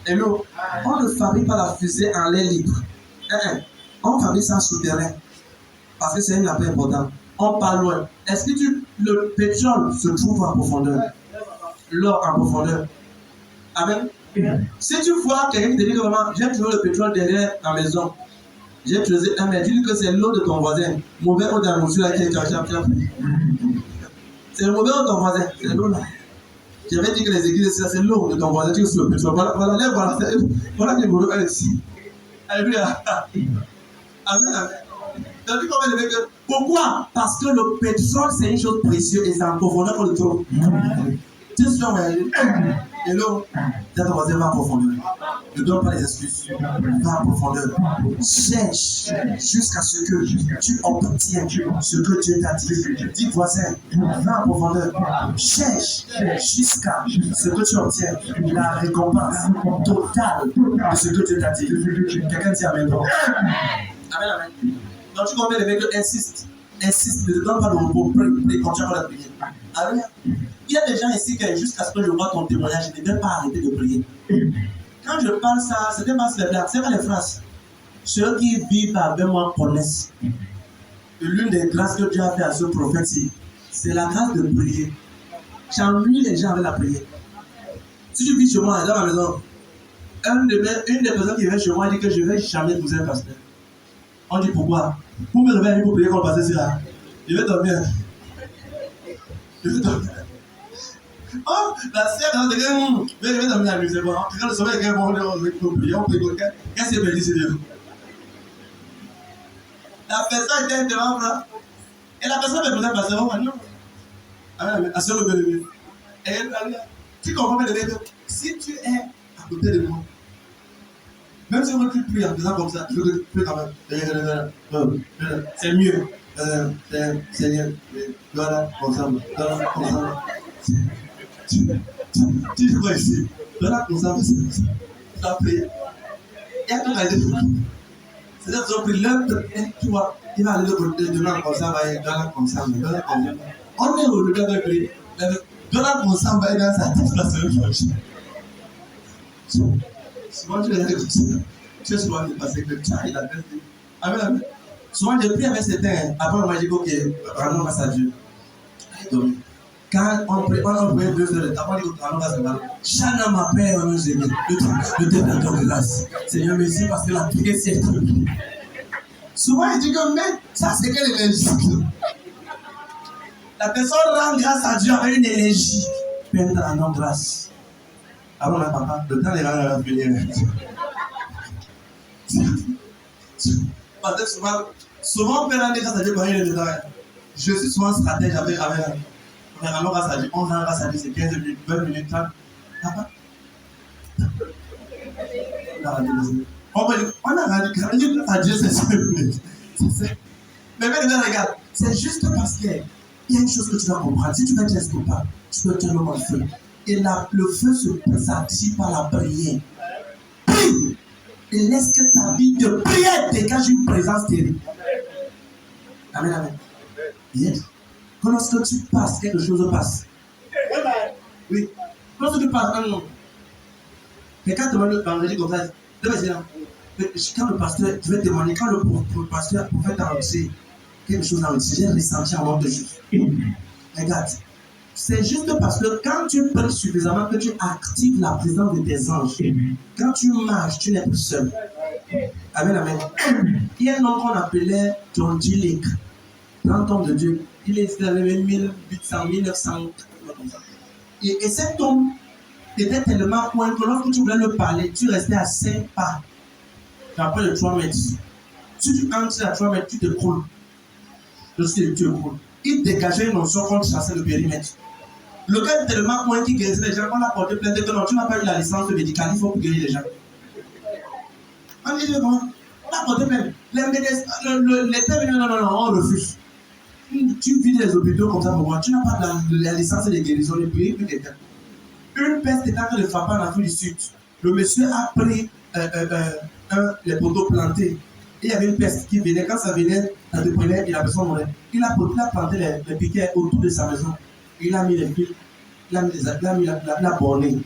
Hello. On ne fabrique pas la fusée en l'air libre. On fabrique ça souterrain. Parce que c'est un appel important. On part loin. Est-ce que le pétrole se trouve en profondeur? L'or en profondeur. Amen. Si tu vois quelqu'un qui te dit que vraiment, j'ai trouvé le pétrole derrière la maison. J'ai trouvé un mec, dis que c'est l'eau de ton voisin. Mauvais eau dans le là qui est caché. C'est le mauvais eau de ton voisin. C'est l'eau là. J'avais dit que les églises, c'est l'eau de ton voisin, tu sur le pétrole. Voilà les mots ici. Alléluia. Amen. Pourquoi? Parce que le pétrole, c'est une chose précieuse et c'est en profondeur qu'on le trouve. Tu sais, hello, ton voisin va en profondeur. Ne donne pas les excuses. Va en profondeur. Cherche jusqu'à ce que tu obtiennes ce que Dieu t'a dit. Dis voisin, va en profondeur. Cherche jusqu'à ce que tu obtiennes la récompense totale de ce que Dieu t'a dit. Quelqu'un dit amen. Amen, amen. Donc tu comprends, les mecs insistent, ne donne pas le repos, prie, continue à la prier. Alléluia. Il y a des gens ici qui, jusqu'à ce que je vois ton témoignage, je ne vais pas arrêter de prier. Quand je parle ça, ce n'est pas les blagues, ce n'est pas les phrases. Ceux qui vivent avec moi connaissent. L'une des grâces que Dieu a fait à ce prophète, C'est la grâce de prier. J'ennuie les gens avec la prière. Si tu vis chez moi, dans ma maison, une des personnes qui vient chez moi dit que je ne vais jamais épouser un pasteur. On dit pourquoi? Pour me réveiller pour prier quand le pasteur sera. Je vais dormir. Je vais dormir. Oh, la sœur, je vais dormir à lui. C'est bon. Quand le sommeil est bon, on prie. On prie. Qu'est-ce que c'est perdu, c'est Dieu? La personne était devant moi. Et la personne me posait un pasteur. On va non. À ce moment de et tu comprends bien que si tu es à côté de moi, même si tu pries en faisant comme ça, je veux prie quand même. C'est mieux. Seigneur, voilà, ensemble. Tu vois ici. Voilà, ensemble. Ça prie. Il y a tout à dire. C'est ça, tu prie l'autre, tu vois, il va aller demain comme ça, voilà, comme ça. On est au lieu de prier. Donald Monsamba est dans sa tête la semaine prochaine. Souvent, tu es comme ça. Tu es souvent dépassé que tiens, il a fait. Amen. Souvent, je prie avec certains. Après, on m'a dit ok, rendons grâce à Dieu. Donc, quand on prie 2 heures de temps, on dit rendons grâce à Dieu. Chana m'appelle, on nous aime. Je te donne grâce. Seigneur, merci parce que la prière, c'est tout. Souvent, il dit que mais ça, c'est quelle énergie? La personne rend grâce à Dieu avec une énergie. Père, rendons grâce. Avant ma papa, le temps est là à venir. Parce que souvent, on peut rendre grâce à Dieu par une énergie. Je suis souvent stratège avec rendons grâce à Dieu. On rend grâce à Dieu, c'est 15 minutes, 20 minutes, 30. Papa. On a rendu grâce à Dieu, c'est 5 minutes. Mais maintenant, regarde, c'est juste parce que il y a une chose que tu dois comprendre. Si tu veux être coupable, tu peux te mettre en feu. Et là, le feu s'active par la prière. Prie. Et laisse que ta vie de prière dégage une présence terrible. Amen, amen. Yes. Quand lorsque tu passes, quelque chose passe. Oui. Lorsque tu passes, non. Mais quand tu vas le parler comme ça, quand le pasteur, je vais te demander, quand le pasteur pouvait t'annoncer quelque chose dans le sujet, j'ai ressenti un manque de choses. Regarde, c'est juste parce que quand tu pries suffisamment que tu actives la présence de tes anges, quand tu marches, tu n'es plus seul. Amen, amen. Il y a un homme qu'on appelait John G. Lake, grand homme de Dieu. Il est arrivé 1800, 1900, et cet homme était tellement point que lorsque tu voulais le parler, tu restais à 5 pas. Après le 3 mètres. Si tu entres à 3 mètres, tu te coules. Lorsque tu écoules. Il dégageait une notion contre chasser le périmètre. Le gars est tellement point qu'il guérissait les gens qu'on a porté plainte que non, tu n'as pas eu la licence médicale, il faut guérir les gens. On dit comment? On a porté plainte. Les termes, non, on refuse. Tu vis les hôpitaux comme ça pour moi, tu n'as pas la licence de guérison, de prier plus quelqu'un. Une peste est en train de frapper en Afrique du Sud. Le monsieur a pris les poteaux plantés. Il y avait une peste qui venait, quand ça venait, ça te prenait et la personne mourait. Il a planté les piquets autour de sa maison. Il a mis les fils, il a borné.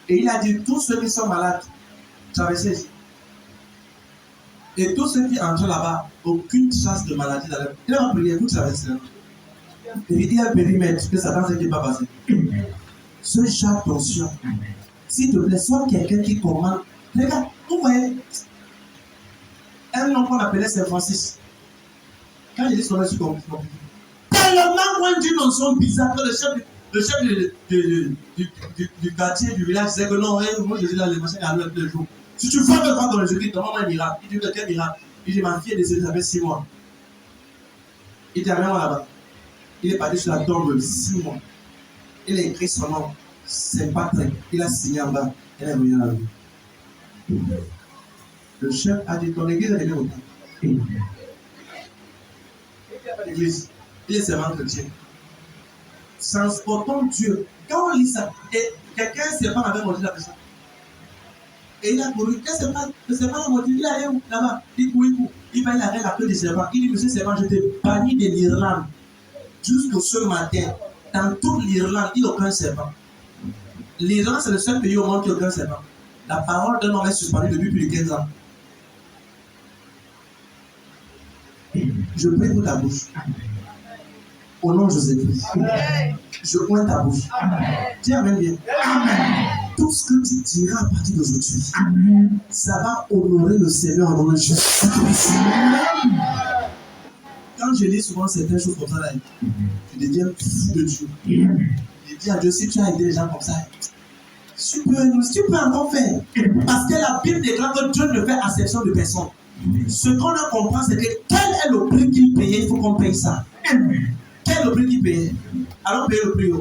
Et il a dit, tous ceux qui sont malades, traversez. Et tous ceux qui entrent là-bas, aucune trace de maladie dans leur. Il a prié, vous traversez. Et il y a un périmètre que Satan ne s'est pas passé. Ce genre d'attention, s'il te plaît, sois quelqu'un qui commande. Regarde, vous voyez, un homme qu'on appelait Saint Francis. Quand il est sur le site, tellement loin d'une notion bizarre que le chef du quartier, du village disait que non, moi je dis là, les machins à l'heure de jour. Si tu vois que dans le jeu, tu as un miracle. Il dit que quel miracle? Il dit ma fille est décédée, ça fait 6 mois. Il était vraiment là-bas. Il est parti sur la tombe 6 mois. Il a écrit son nom. C'est Patrick. Il a signé en bas. Elle est venue à la vie. Le chef a dit ton église est venue au temps. L'église, il est seulement chrétien. Transportons Dieu. Quand on lit ça, et quelqu'un s'est pas avec moi, la personne. Et il a couru, le serpent a mordu, il est allé où là-bas? Il court. Il va aller la queue du serpent. Il dit, monsieur serpent, je t'ai banni de l'Irlande. Jusqu'au ce matin, dans toute l'Irlande, il n'y a aucun serpent. L'Irlande, c'est le seul pays au monde qui n'a aucun serpent. La parole d'un homme est suspendue depuis plus de 15 ans. Je prie pour ta bouche. Au nom de Jésus-Christ. Je oins ta bouche. Dis amen bien. Amen. Tout ce que tu diras à partir d'aujourd'hui, ça va honorer le Seigneur au nom de Jésus-Christ. Quand je lis souvent certaines choses comme ça, là, je deviens fou de Dieu. Je dis à Dieu, si tu as aidé les gens comme ça, tu peux encore faire. Parce que la Bible déclare que Dieu ne fait acception de personne. Ce qu'on a compris, c'est que quel est le prix qu'il payait, il faut qu'on paye ça. Quel est le prix qu'il payait? Allons payer le prix.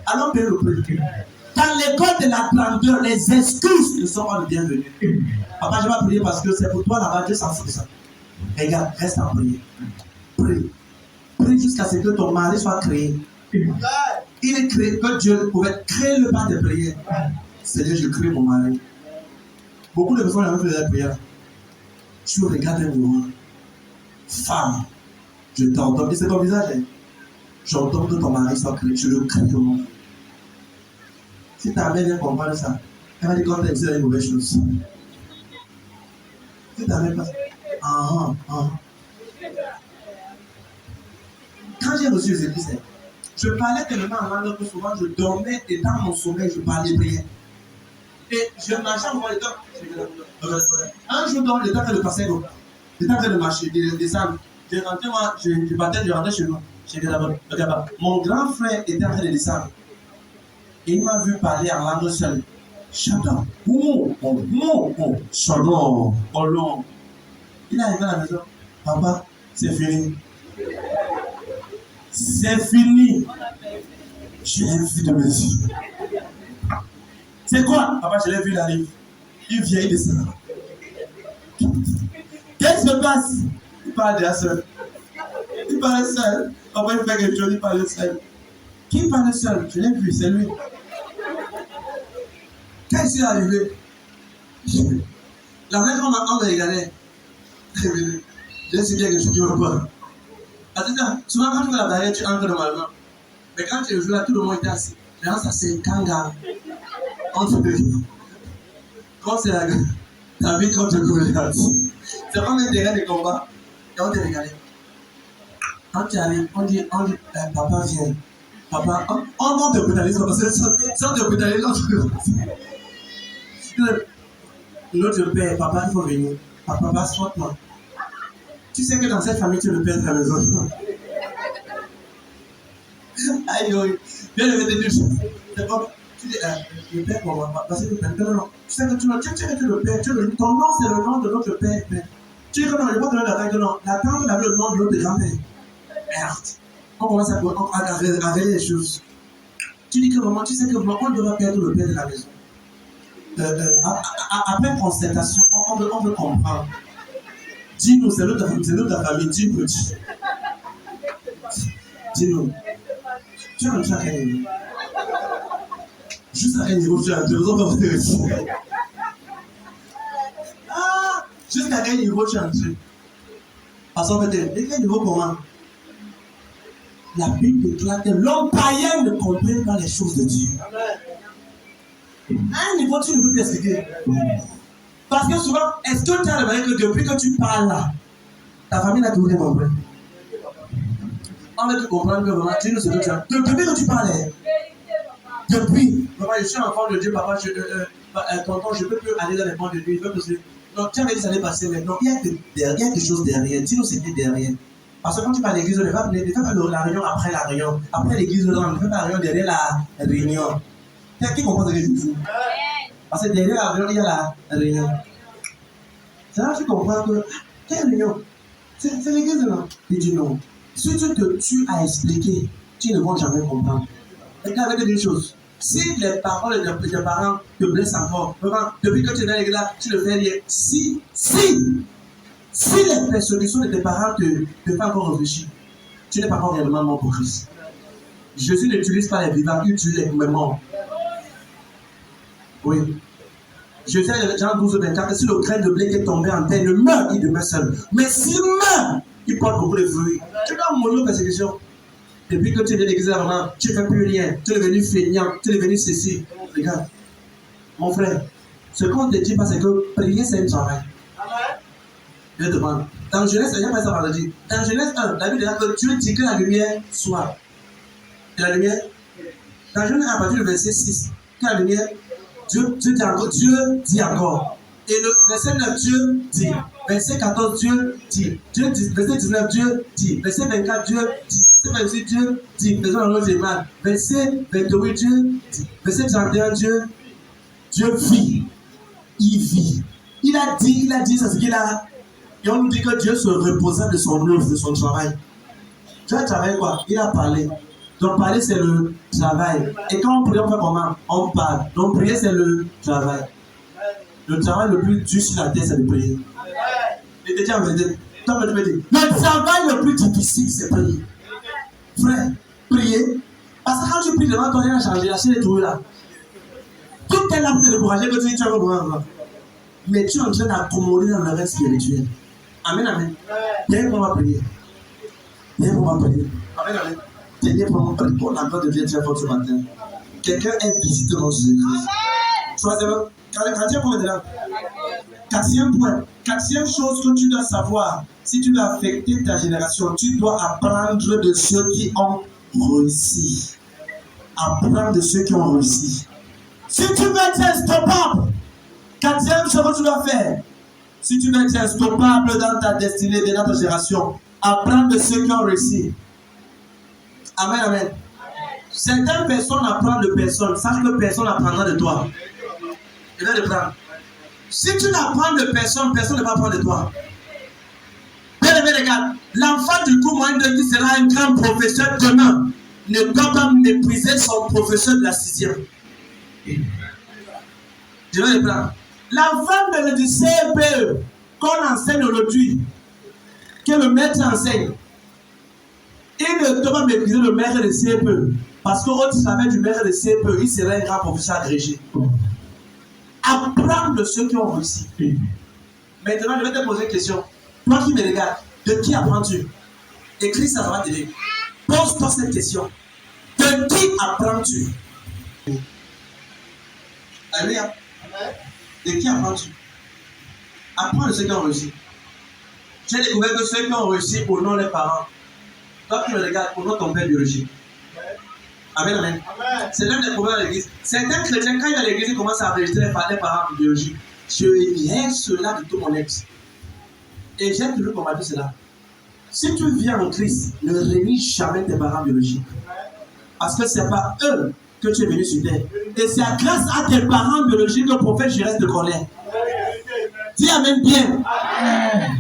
Allons payer le prix. Dans l'école de la grandeur, les excuses ne sont pas le bienvenu. Papa, je vais prier parce que c'est pour toi là-bas, Dieu s'en fout de ça. Regarde, reste en prière. Prie. Prie jusqu'à ce que ton mari soit créé. Il est créé, que Dieu pouvait créer le pas de prière. Seigneur, je crée mon mari. Beaucoup de personnes ont fait la prière. Tu regardes un miroir. Femme, je t'ordonne. Et c'est ton visage. J'ordonne que ton mari soit créé. Je le crée au monde. Si ta mère vient comprendre ça, elle va dire qu'on t'a dit une mauvaise chose. Si ta mère passe. Quand j'ai reçu les églises, je parlais tellement en langue que souvent je dormais et dans mon sommeil, je parlais prière. Et je marchais en le temps. Un jour, dans le temps que le passé, le temps de marcher, de descendre, je rentrais, moi, je battais, je rentrais chez nous. Mon grand frère était en train de descendre. Et il m'a vu parler en langue seule. Chata, Shalom, Olon. Il est arrivé à la maison. Papa, c'est fini. C'est fini. J'ai envie de me dire. C'est quoi? Papa, je l'ai vu, il arrive. Il vient, il descend. Qu'est-ce qui se passe? Il parle de la seule. Il parle seul. Papa, il fait quelque chose, il parle seul. Qui parle seul? Je l'ai vu, c'est lui. Quand je suis arrivé, la maître, on me regardait. J'ai su bien que je suis au bord. Souvent, quand tu fais la barrière, tu entres normalement. Mais quand tu joues là, tout le monde était assis. Maintenant, ça c'est Kanga. On te dit. Quand c'est la vie contre Goliath. C'est pas même derrière les combats. Et on te regarde. Quand tu arrives, on dit papa vient. Papa, on te brutalise parce que sans te brutaliser, on te notre père, papa, il faut venir. Papa, passe-moi. Tu sais que dans cette famille, tu es le père de la maison. Aïe, aïe. Viens le mettre dessus. C'est comme, tu dis, le père, pour moi, parce que le père, non. Tu sais que tu sais que le père, ton nom, c'est le nom de notre père. Tu dis que non, je ne vais pas te donner la taille de nom. La tante, elle avait le nom de notre grand-père. Merde. On commence à révéler les choses. Tu dis que maman, tu sais que maman, on doit perdre le père de la maison. Après concertation, on veut comprendre. Dis-nous, c'est notre famille, dis-nous. Dis-nous. Tu as un truc à quel niveau? Juste à quel niveau tu as un truc? Jusqu'à quel niveau tu as un truc? Parce qu'en fait, quel niveau comment? La Bible déclare que l'homme païen ne comprend pas les choses de Dieu. À un niveau, tu ne peux plus expliquer. Parce que souvent, est-ce que tu as remarqué que depuis que tu parles là, ta famille n'a toujours rien compris? On va te comprendre que vraiment, tu ne sais ce que tu as. Depuis que tu parlais, depuis, papa, je suis enfant de Dieu, papa, tonton, je ne peux plus aller dans les mondes de Dieu. Donc, tu avais dit ça allait passer, mais non, il y a quelque chose derrière. Dis-nous ce qui est derrière. Parce que quand tu parles d'église, ne fais pas la réunion après la réunion. Après l'église, ne fais pas la réunion derrière la réunion. Qui comprend ce que je dis? Parce que derrière la réunion, il y a la réunion. C'est là que tu comprends que, quelle réunion? C'est l'église, non? Il dit non. Si tu as expliqué, tu ne vas jamais comprendre. Et quand avec une chose, si les paroles de tes parents te blessent encore, vraiment, depuis que tu es dans l'église, tu ne fais rien. Si les persécutions de tes parents te font encore réfléchir, tu n'es pas encore réellement mort pour Christ. Jésus n'utilise pas les vivants, il utilise les morts. Oui. Jésus dans Jean 12, 24, si le grain de blé qui est tombé en terre ne meurt, il demeure seul. Mais s'il meurt, il porte beaucoup de fruits. Tu dois mourir aux persécutions. Depuis que tu es de l'église, tu ne fais plus rien. Tu es devenu feignant, tu es devenu ceci. Regarde, mon frère, ce qu'on ne te dit pas, c'est que prier, c'est un travail. Je te demande, Dans Genèse, il y a pas ça vendredi. Dans Genèse 1, la Bible dit que Dieu dit que la lumière soit. Et la lumière, dans Genèse 1, à partir du verset 6, que la lumière, Dieu dit encore. Et le verset 9, Dieu dit. Verset 14, Dieu dit. Verset 19, Dieu dit. Verset 24, Dieu dit. Verset 28, Dieu dit. Verset 28, Dieu dit. Verset 31, Dieu vit. Il vit. Il a dit, c'est ce qu'il a. Et on nous dit que Dieu se reposait de son œuvre, de son travail. Dieu a travaillé quoi? Il a parlé. Donc parler c'est le travail. Et quand on prie, on fait comment? On parle. Donc prier c'est le travail. Le travail le plus dur sur la terre c'est de prier. Et déjà on me dit, toi tu me dis, le travail le plus difficile c'est prier. Frère, prier. Parce que quand tu pries devant toi, rien n'a changé. La chaîne est toujours là. Tout est là pour te décourager que tu dis tu vas voir. Mais tu es en train d'accommoder dans le reste spirituel. Amen, amen. Viens pour ma prière. Viens pour ma prière. Amen, amen. Viens pour ma prière. Pour la gloire de Dieu très fort ce matin. Quelqu'un est visité dans Jésus-Christ. Troisièmement, quatrième point de là. Quatrième chose que tu dois savoir, si tu veux affecter ta génération, tu dois apprendre de ceux qui ont réussi. Apprendre de ceux qui ont réussi. Si tu veux être instoppable, quatrième chose que tu dois faire, si tu veux être instoppable dans ta destinée, dans ta génération, apprendre de ceux qui ont réussi. Amen, amen. Certaines personnes apprennent de personnes, sache que personne n'apprendra de toi. Je vais le prendre. Si tu n'apprends de personne, personne ne va apprendre de toi. Bien aimé, regarde, l'enfant du coup moyen qui sera un grand professeur demain ne doit pas mépriser son professeur de la 6e. Je vais le prendre. L'enfant du CPE qu'on enseigne aujourd'hui, que le maître enseigne, il ne doit pas mépriser le maître de CPE. Parce qu'au travers du maître de CPE, il sera un grand professeur agrégé. Apprendre de ceux qui ont réussi. Maintenant, je vais te poser une question. Toi qui me regardes, de qui apprends-tu? Écris ça, ça va t'aider. Pose-toi cette question. De qui apprends-tu? Alléluia. De qui apprends-tu? Apprends de ceux qui ont réussi. J'ai découvert que ceux qui ont réussi honorent les parents. Toi qui me regardes, honore ton père biologique. Amen, amen. C'est l'un des problèmes de l'église. Certains chrétiens, quand ils vont à l'église, ils commencent à enregistrer les parents biologiques. Je hais cela de tout mon ex. Et j'ai toujours combattu cela. Si tu viens en Christ, ne réunis jamais tes parents biologiques. Parce que ce n'est pas eux que tu es venu sur terre. Et c'est grâce à tes parents biologiques que le prophète Jérès te connaît. Dis amen bien. Amen.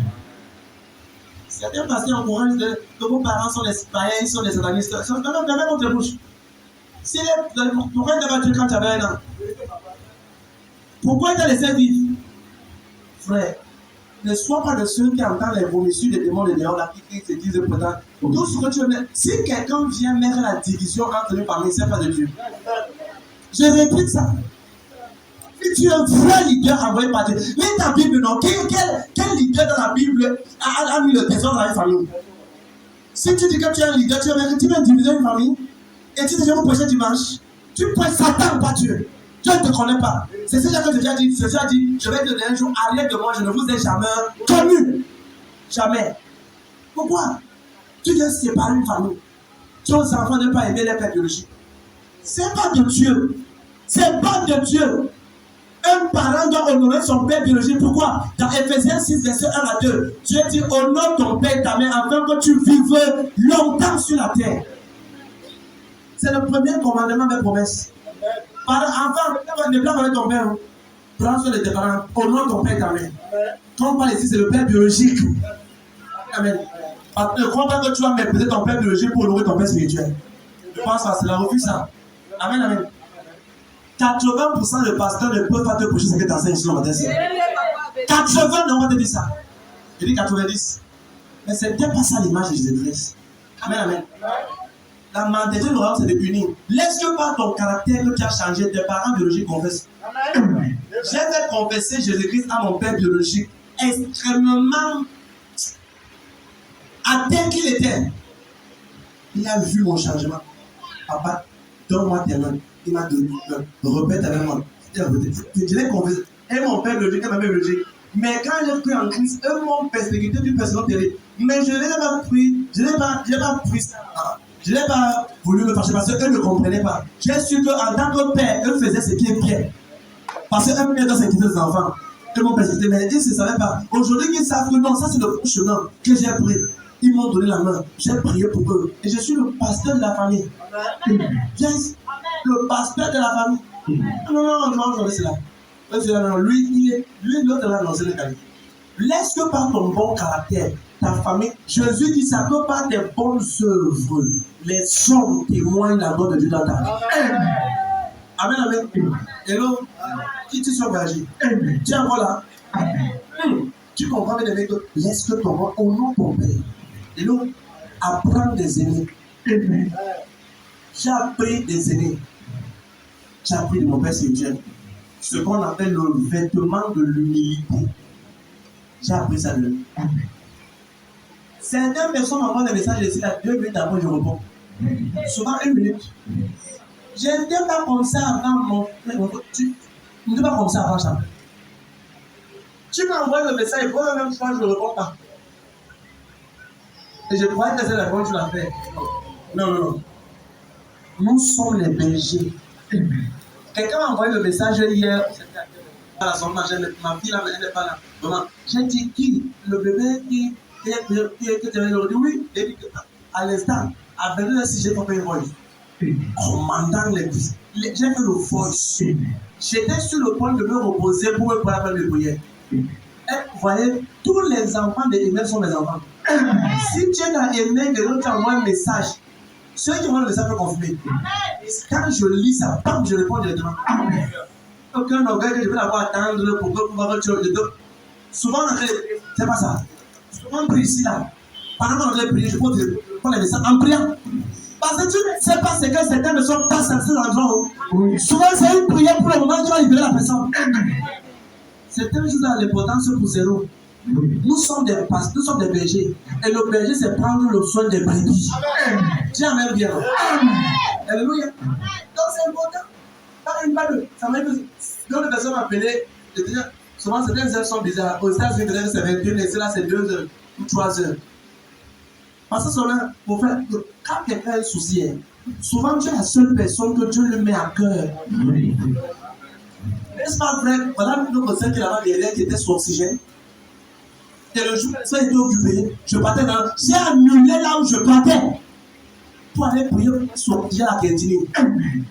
Certains pasteurs encouragent que vos parents sont les païens, ils sont les satanistes. Fermez votre bouche. Pourquoi il t'a battu quand tu avais 1 an? Pourquoi il t'a laissé vivre? Frère, ne sois pas de ceux qui entendent les vomissures des démons de dehors, là, qui se disent pourtant. Tout ce que tu veux. Si quelqu'un vient mettre la division entre nous parmi, c'est pas de Dieu. Je répète ça. Si tu es un vrai leader envoyé par Dieu, lis ta Bible, non? Quel leader dans la Bible a mis le trésor dans une famille? Si tu dis que tu es un leader, tu veux diviser une famille, et tu dis je vais prêcher dimanche, tu prêches Satan, pas Dieu. Dieu ne te connaît pas. C'est ça que Jésus a dit. Jésus a dit, je vais te donner un jour, arrière de moi, je ne vous ai jamais connu. Jamais. Pourquoi? Tu viens séparer une famille. Tu aux enfants ne pas aimer les pères biologiques. C'est pas de Dieu. C'est pas de Dieu. Un parent doit honorer son père biologique. Pourquoi? Dans Ephésiens 6, verset 1 à 2, Dieu dit honore ton père et ta mère afin que tu vives longtemps sur la terre. C'est le premier commandement des promesses. Par enfant, ne blague avec ton père. Prends soin de tes parents. Honore ton père et ta mère. Quand on parle ici, c'est le père biologique. Amen. Parce que ne crois pas que tu vas mépriser ton père biologique pour honorer ton père spirituel. Je pense à cela. Refuse ça. Amen, amen. 80% de pasteurs ne peuvent pas te prêcher ce que tu enseignes sur le matin. 80, on va te dire ça. Je dis 90. Mais ce n'était pas ça l'image de Jésus-Christ. Amen, amen. La mentalité de l'homme, c'est de punir. Laisse-le pas ton caractère que tu as changé. Tes parents biologiques confessent. J'ai fait confesser Jésus-Christ à mon père biologique, extrêmement atteint qu'il était. Il a vu mon changement. Papa, donne-moi tes mains. Il m'a donné. Répète avec moi. Je l'ai confessé. Et mon père biologique, et ma mère biologique. Mais quand j'ai pris en Christ, eux m'ont persécuté d'une personne terrible. Mais je n'ai pas pris, je n'ai pas pris ça. Je n'ai pas voulu me fâcher parce qu'eux ne comprenaient pas. J'ai su qu'en tant que père, eux faisaient ce qui est bien. Parce qu'un père doit s'inquiéter des enfants. Ils m'ont persécuté, mais ils ne savaient pas. Aujourd'hui, ils savent que non, ça c'est le chemin que j'ai pris. Ils m'ont donné la main. J'ai prié pour eux. Et je suis le pasteur de la famille. Yes. Le pasteur de la famille. Non, c'est là. Non, lui, l'autre là, non, c'est le caractère. Laisse que par ton bon caractère, ta famille, Jésus dit ça, que par tes bonnes œuvres, les hommes témoignent la gloire de Dieu dans ta vie. Amen, amen. Hello, qui tu sois engagé. Tiens, voilà. Tu comprends, mes amis, que laisse que ton nom, au nom de ton Père. Hello, apprends des aînés. J'ai appris des aînés. J'ai appris de mon Père spirituel. Ce qu'on appelle le vêtement de l'humilité. J'ai appris ça de lui. Certaines personnes m'envoient des messages ici, là, 2 minutes après je réponds. Souvent 1 minute. Je n'étais pas comme ça avant tu n'étais pas comme ça avant ça. Tu m'envoies le message, pour la même fois, je ne réponds pas. Et je croyais que c'est la bonne, tu l'as fait. Non. Nous sommes les bergers. Quelqu'un m'a envoyé le message hier. Ma fille là, elle n'est pas là. Maman, j'ai dit qui? Le bébé qui tu avais dit oui. Et dit à l'instant, à 22h, si j'ai pas fait une voice. Commandant l'église. J'ai fait le voice. J'étais sur le point de me reposer pour me prendre la peine de prière. Vous voyez, tous les enfants de Emmanuel sont mes enfants. Si tu es dans Emmanuel, de l'autre envoie un message. Ceux qui envoient le message peuvent confirmer. Quand je lis ça, bam, je réponds directement. Aucun orgueil que je vais avoir à attendre pour pouvoir que tu le donnes. Souvent, c'est pas ça. Souvent, on prie ici, là. Pendant qu'on a prié, je peux prendre les messages en priant. Parce que tu ne sais pas ce que certaines personnes passent dans cet endroit. Souvent, c'est une prière pour le moment où tu vas libérer la personne. Certaines choses ont l'importance pour zéro. Nous sommes des pasteurs, nous sommes des bergers. Et le berger, c'est prendre le soin des brebis. Dis amen bien. Alléluia. Donc c'est important. Ça m'a dit que d'autres personnes m'appelaient. Souvent, certaines heures sont bizarres. Aux États-Unis, peut-être c'est 21, et là, c'est 2 heures ou 3 heures. Parce que cela, pour faire, quand quelqu'un a un souci, souvent tu es la seule personne que Dieu le met à cœur. N'est-ce pas vrai? Voilà le conseil qu'il avait derrière qui était sous oxygène. Et le jour où ça était occupé, je partais dans. J'ai annulé là où je partais pour aller prier sur la Guinée.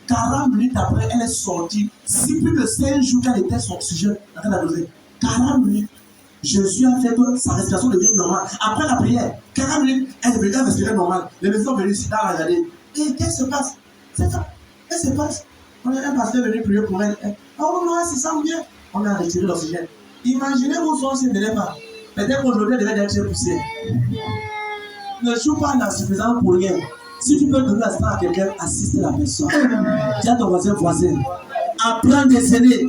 40 minutes après, elle est sortie. Si plus de 5 jours qu'elle était sous oxygène, 40 minutes. Jésus a fait que sa respiration devienne normale. Après la prière, 40 minutes, elle respirait normale. Les maisons sont venues ici, là, regarder. Et qu'est-ce qui se passe? C'est ça. Qu'est-ce qui se passe? On a un pasteur venu prier pour elle. Oh non, elle se sent bien. On a retiré l'oxygène. Imaginez-vous si elle ne l'est pas. Peut-être qu'aujourd'hui, elle devait être poussée. Ne joue pas l'insuffisance pour rien. Si tu peux donner l'assistance à quelqu'un, assiste la personne. Dis à ton voisin. Apprends des aînés.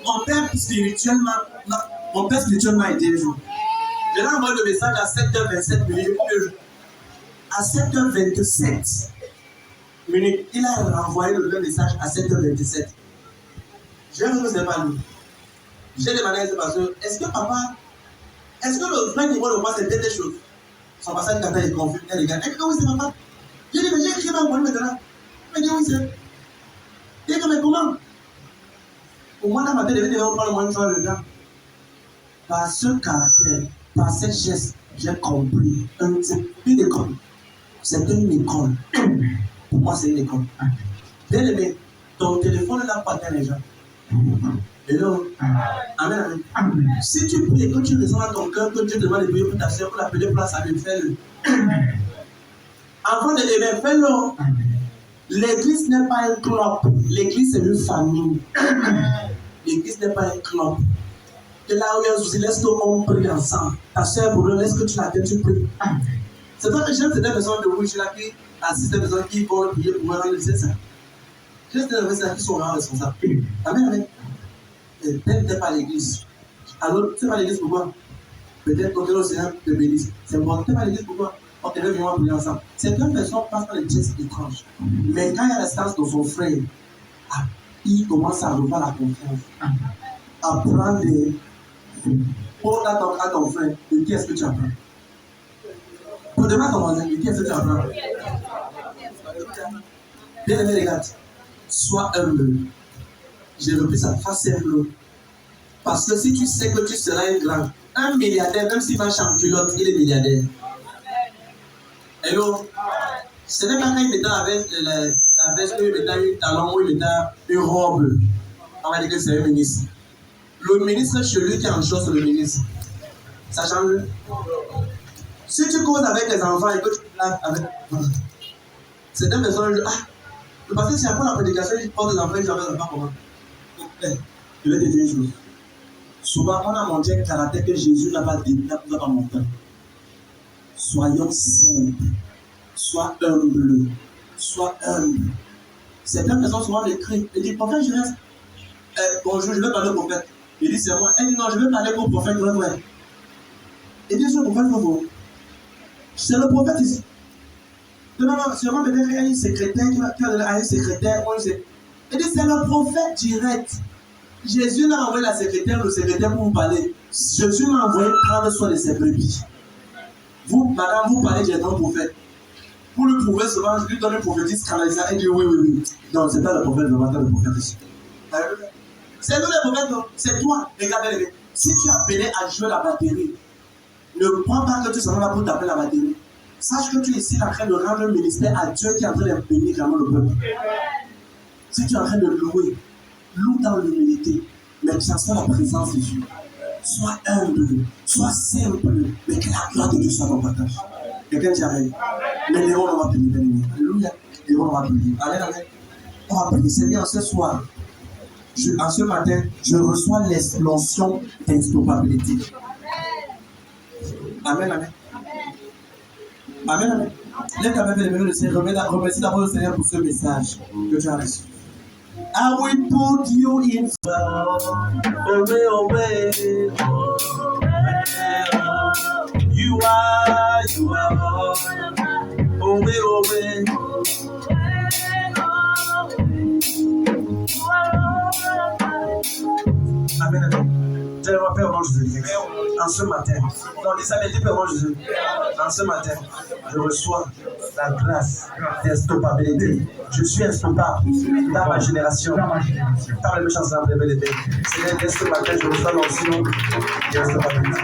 Mon père spirituellement a été un jour. Je lui ai envoyé le message à 7h27 minutes. À 7h27 minutes, il a renvoyé le même message à 7h27. Je ne sais pas lui. J'ai demandé à ce pasteur, est-ce que le vrai niveau de moi c'était des choses? Son passage quand il est confus, il regarde, est-ce que oui c'est papa? J'ai dit, mais j'ai écrit ma bonne maintenant. Il m'a dit oui c'est. Il dit, mais comment? Au moins dans ma tête, il devait prendre le moins de temps le gars. Par ce caractère, par ce geste, j'ai compris. C'est une école. C'est une école. Pour moi, c'est une école. Bien aimé, ton téléphone n'a pas atteint les gens. Hello. Amen. Si tu pries que tu ressens dans ton cœur que Dieu te demande de prier pour ta soeur, pour l'appeler place à lui, fais-le. Avant de l'aimer, fais-le. L'église n'est pas un club. L'église, c'est une famille. L'église n'est pas un club. Et là où il y a un souci, laisse tout le monde prier ensemble. Ta soeur, pour laisse que tu l'attends, tu pries. C'est toi que j'aime cette personne de vous, je l'ai qui assiste des personnes qui vont prier pour moi, c'est ça. Juste des personnes qui sont vraiment responsables. Amen. Peut-être t'es pas à l'église. Alors, tu n'es pas à l'église pourquoi? Peut-être qu'on te le Seigneur te bénisse. C'est bon, tu n'es pas à l'église pourquoi? On te lève prier ensemble. Certaines personnes passent par les gestes étranges. Mais quand il y a la distance de son frère, il commence à revoir la confiance. À prendre Pour à ton frère, de qui est-ce que tu apprends? Pour demain à ton voisin, de qui est-ce que tu apprends? Bien aimé, regarde, sois humble. J'ai repris ça, sois simple. Parce que si tu sais que tu seras un milliardaire, même s'il va en culotte, il est milliardaire. Hello? Ce n'est pas quand il mettait avec la veste, il mettait un talon, il mettait une robe. On va dire que c'est un ministre. Le ministre, chez lui qui est en chose, c'est le ministre. Ça change. Si tu causes avec les enfants et que tu parles avec. C'est une personne. Parce que c'est après la prédication, il porte les enfants, il jamais les enfants comment. Je vais te dire une chose. Souvent, on a montré un caractère que Jésus n'a pas montré. Soyons simples. Sois humble. Sois humble. Certaines personnes souvent m'écrivent. Elles disent, prophète, je reste. Bonjour, je vais parler au prophète. Il dit, c'est moi. Elle dit, non, je vais parler au prophète. Il dit, c'est le prophète, vous. C'est le prophète ici. Non, sûrement peut-être qu'il y a une secrétaire qui va donner à un secrétaire. Il dit, c'est le prophète direct. Jésus n'a envoyé la secrétaire, le secrétaire pour vous parler. Jésus m'a envoyé prendre soin de ses brebis. Vous, madame, vous parlez directement au prophète. Pour le prouver souvent, je lui donne une prophétie canalisée. Elle dit oui. Non, c'est pas le prophète, le prophète ici. C'est nous les prophètes, non? C'est toi. Regardez. Si tu as appelé à jouer la batterie, ne crois pas que tu seras là pour taper la batterie. Sache que tu es ici en train de rendre un ministère à Dieu qui est en train de bénir vraiment le peuple. Si tu es en train de louer, loue dans l'humilité, mais tu sens la présence de Dieu. Sois humble, sois simple, mais que la gloire de Dieu soit ton partage. Quelqu'un dit Amen. Mais les on va prier, bien aimé. Alléluia. Les on va prier. Amen. On va prier. Seigneur, ce soir, en ce matin, je reçois l'onction d'instoppabilité. Amen. Lève ta main vers le Seigneur. Remercie d'abord le Seigneur pour ce message que tu as reçu. I will put you in away. You are away. Amen. Père, au nom de Jésus, en ce matin, non, Elisabeth, Père, au nom de Jésus, en ce matin, je reçois la grâce d'instoppabilité. Je suis instoppable dans ma génération. Par les méchants âmes de bébé. C'est ce matin, je reçois l'onction d'instoppabilité.